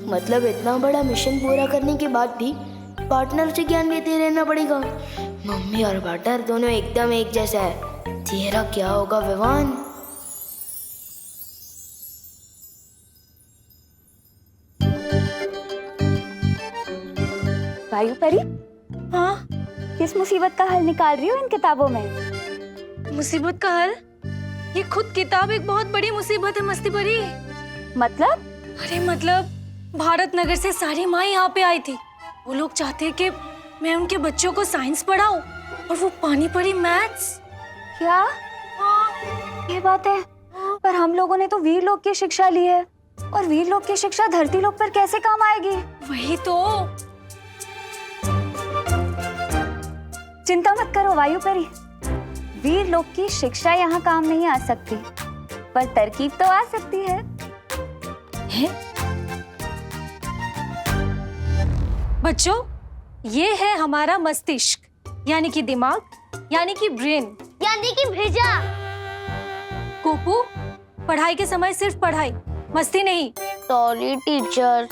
मतलब इतना बड़ा मिशन पूरा करने के बाद भी पार्टनर से ज्ञान लेते रहना पड़ेगा। मम्मी और पार्टनर दोनों एकदम एक जैसा है। तेरा क्या होगा विवान? वायु परी, हाँ किस मुसीबत का हल निकाल रही हो इन किताबों में? मुसीबत का हल? ये खुद किताब एक बहुत बड़ी मुसीबत है मस्ती परी। मतलब? अरे मतलब भारत नगर से सारी माँ यहाँ पे आई थी। वो लोग चाहते हैं कि मैं उनके बच्चों को साइंस पढ़ाऊं और वो पानी पड़ी मैथ्स। क्या? ये बात है, पर हम लोगों ने तो वीर लोक की शिक्षा ली है, और वीर लोक की शिक्षा धरती लोक पर कैसे काम आएगी? वही तो। चिंता मत करो वायु परी, वीर लोक की शिक्षा यहाँ काम नहीं आ सकती, पर तरकीब तो आ सकती है। बच्चों, ये है हमारा मस्तिष्क, यानी कि दिमाग, यानी कि ब्रेन, यानी कि भेजा। कोपू, पढ़ाई के समय सिर्फ पढ़ाई, मस्ती नहीं। Sorry teacher.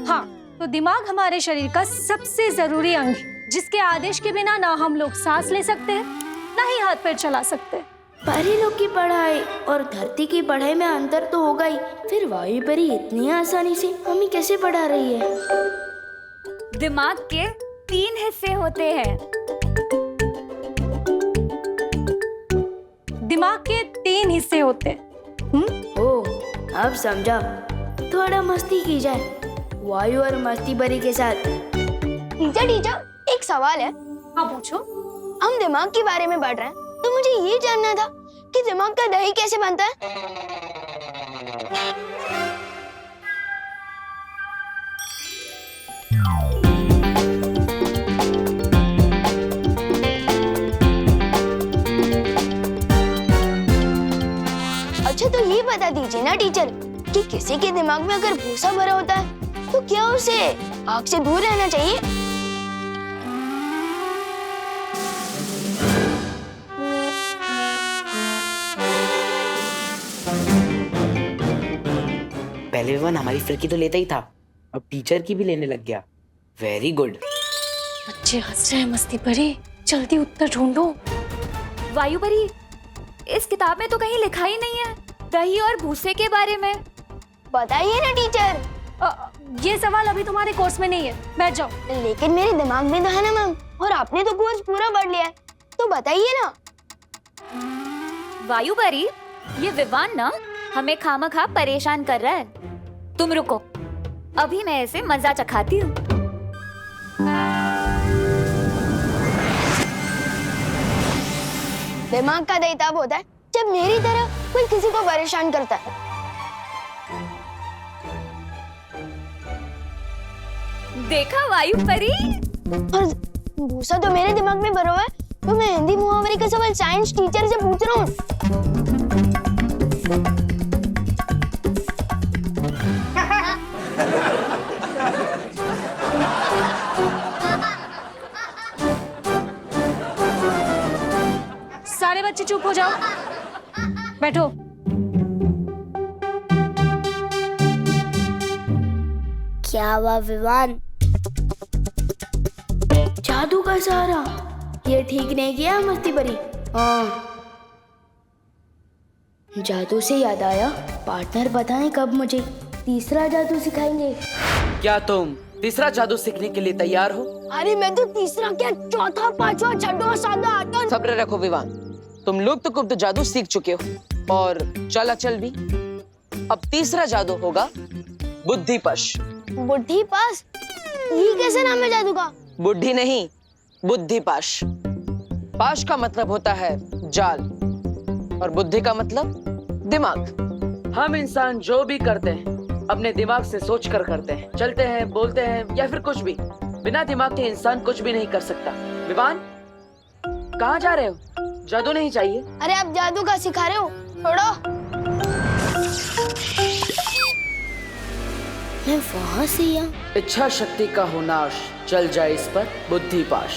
हाँ, तो दिमाग हमारे शरीर का सबसे जरूरी अंग है, जिसके आदेश के बिना ना हम लोग सांस ले सकते हैं, ना ही हाथ पैर चला सकते। परी लोग की पढ़ाई और धरती की पढ़ाई में अंतर तो होगा ही, फिर वायु परी इतनी आसानी से हमें कैसे पढ़ा रही है? दिमाग के 3 हिस्से होते हैं। दिमाग के 3 हिस्से होते हैं। ओ, अब समझा। थोड़ा मस्ती की जाए वायु और मस्ती परी के साथ। टीचर, एक सवाल है। हाँ पूछो। हम दिमाग के बारे में पढ़ रहे हैं, तो मुझे ये जानना था कि दिमाग का दही कैसे बनता है? अच्छा, तो ये बता दीजिए ना टीचर कि किसी के दिमाग में अगर भूसा भरा होता है तो क्या उसे आग से दूर रहना चाहिए? पहले विवान हमारी फिरकी तो लेता ही था, अब टीचर की भी लेने लग गया। Very good. बच्चे हंस रहे हैं मस्ती परी, जल्दी उत्तर ढूंढो। वायु परी, इस किताब में तो कहीं लिखा ही नहीं है दही और भूसे के बारे में। बताइए ना टीचर। ये सवाल अभी तुम्हारे कोर्स में नहीं है, बैठ जाओ। लेकिन मेरे दिमाग में तो है ना मैम, और आपने तो कोर्स पूरा पढ़ लिया है, तो बताइए ना। वायु परी, ये विवान ना हमें खामखा परेशान कर रहा है। तुम रुको, अभी मैं इसे मजा चखाती हूँ। दिमाग का दही तब होता है जब मेरी तरह कोई किसी को परेशान करता है। देखा वायु परी? और भूसा तो मेरे दिमाग में भरा हुआ है, तो मैं हिंदी मुहावरे का सवाल साइंस टीचर से पूछ रहा हूँ। सारे बच्चे चुप हो जाओ, बैठो। क्या हुआ विवान? जादू का सहारा, ये ठीक नहीं किया मस्ती परी। हाँ, जादू से याद आया, पार्टनर पता नहीं कब मुझे तीसरा जादू सिखाएंगे। क्या तुम तीसरा जादू सीखने के लिए तैयार हो? अरे मैं तो तीसरा क्या, चौथा, पांचवा, छठवा, सातवां, आठवां। सब्र रखो विवान, तुम लुप्त गुप्त जादू सीख चुके हो और चल अचल भी। अब तीसरा जादू होगा बुद्धिपश। बुद्धिपाश? ये कैसे नाम है जादू का? बुद्धि नहीं, बुद्धिपाश। पाश का मतलब होता है जाल और बुद्धि का मतलब दिमाग। हम इंसान जो भी करते हैं अपने दिमाग से सोच कर करते हैं, चलते हैं, बोलते हैं या फिर कुछ भी। बिना दिमाग के इंसान कुछ भी नहीं कर सकता। विवान, कहाँ जा रहे हो? जादू नहीं चाहिए। अरे आप जादू का सिखा रहे हो, छोड़ो। मैं वहां से या इच्छा शक्ति का हो नाश, चल जाए इस पर बुद्धिपाश।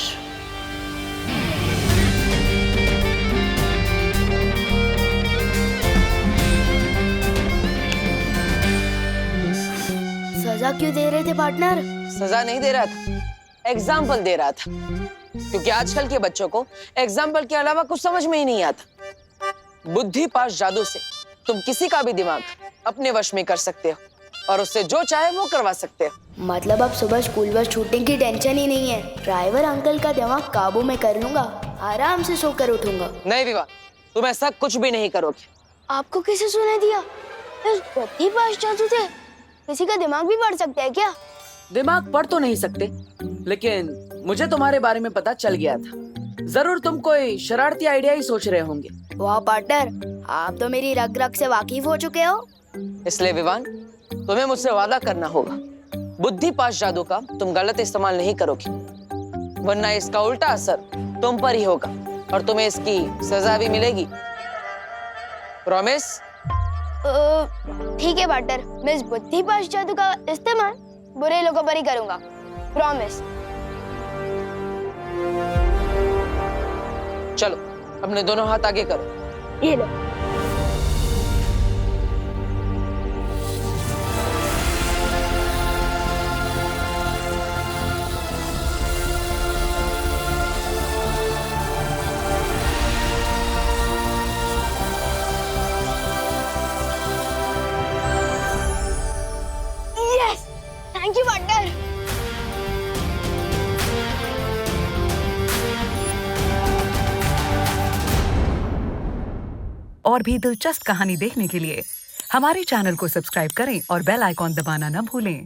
सजा क्यों दे रहे थे पार्टनर? सजा नहीं दे रहा था, एग्जाम्पल दे रहा था, क्योंकि आजकल के बच्चों को एग्जाम्पल के अलावा कुछ समझ में ही नहीं आता। बुद्धिपाश जादू से तुम किसी का भी दिमाग अपने वश में कर सकते हो और उससे जो चाहे वो करवा सकते हो। मतलब अब सुबह स्कूल बस छूटने की टेंशन ही नहीं है, ड्राइवर अंकल का दिमाग काबू में कर लूंगा, आराम से सोकर उठूंगा। नहीं विवान, तुम ऐसा कुछ भी नहीं करोगे। आपको किसे सुना दिया? इस बुद्धिपाश जादू से किसी का दिमाग भी पढ़ सकते हैं क्या? दिमाग पढ़ तो नहीं सकते, लेकिन मुझे तुम्हारे बारे में पता चल गया था। जरूर तुम कोई शरारती आइडिया ही सोच रहे होंगे। वाह पार्टनर, आप तो मेरी रग रग से वाकिफ हो चुके हो। इसलिए विवान, तुम्हें मुझसे वादा करना होगा, बुद्धिपाश जादू का तुम गलत इस्तेमाल नहीं करोगे, वरना इसका उल्टा असर तुम पर ही होगा और तुम्हें इसकी सजा भी मिलेगी। प्रॉमिस? ठीक है पार्टनर, मैं इस बुद्धिपाश जादू का इस्तेमाल बुरे लोगों पर ही करूंगा। प्रॉमिस। चलो अपने दोनों हाथ आगे करो। ये लो। Yes, thank you partner. और भी दिलचस्प कहानी देखने के लिए हमारे चैनल को सब्सक्राइब करें और बेल आइकॉन दबाना न भूलें।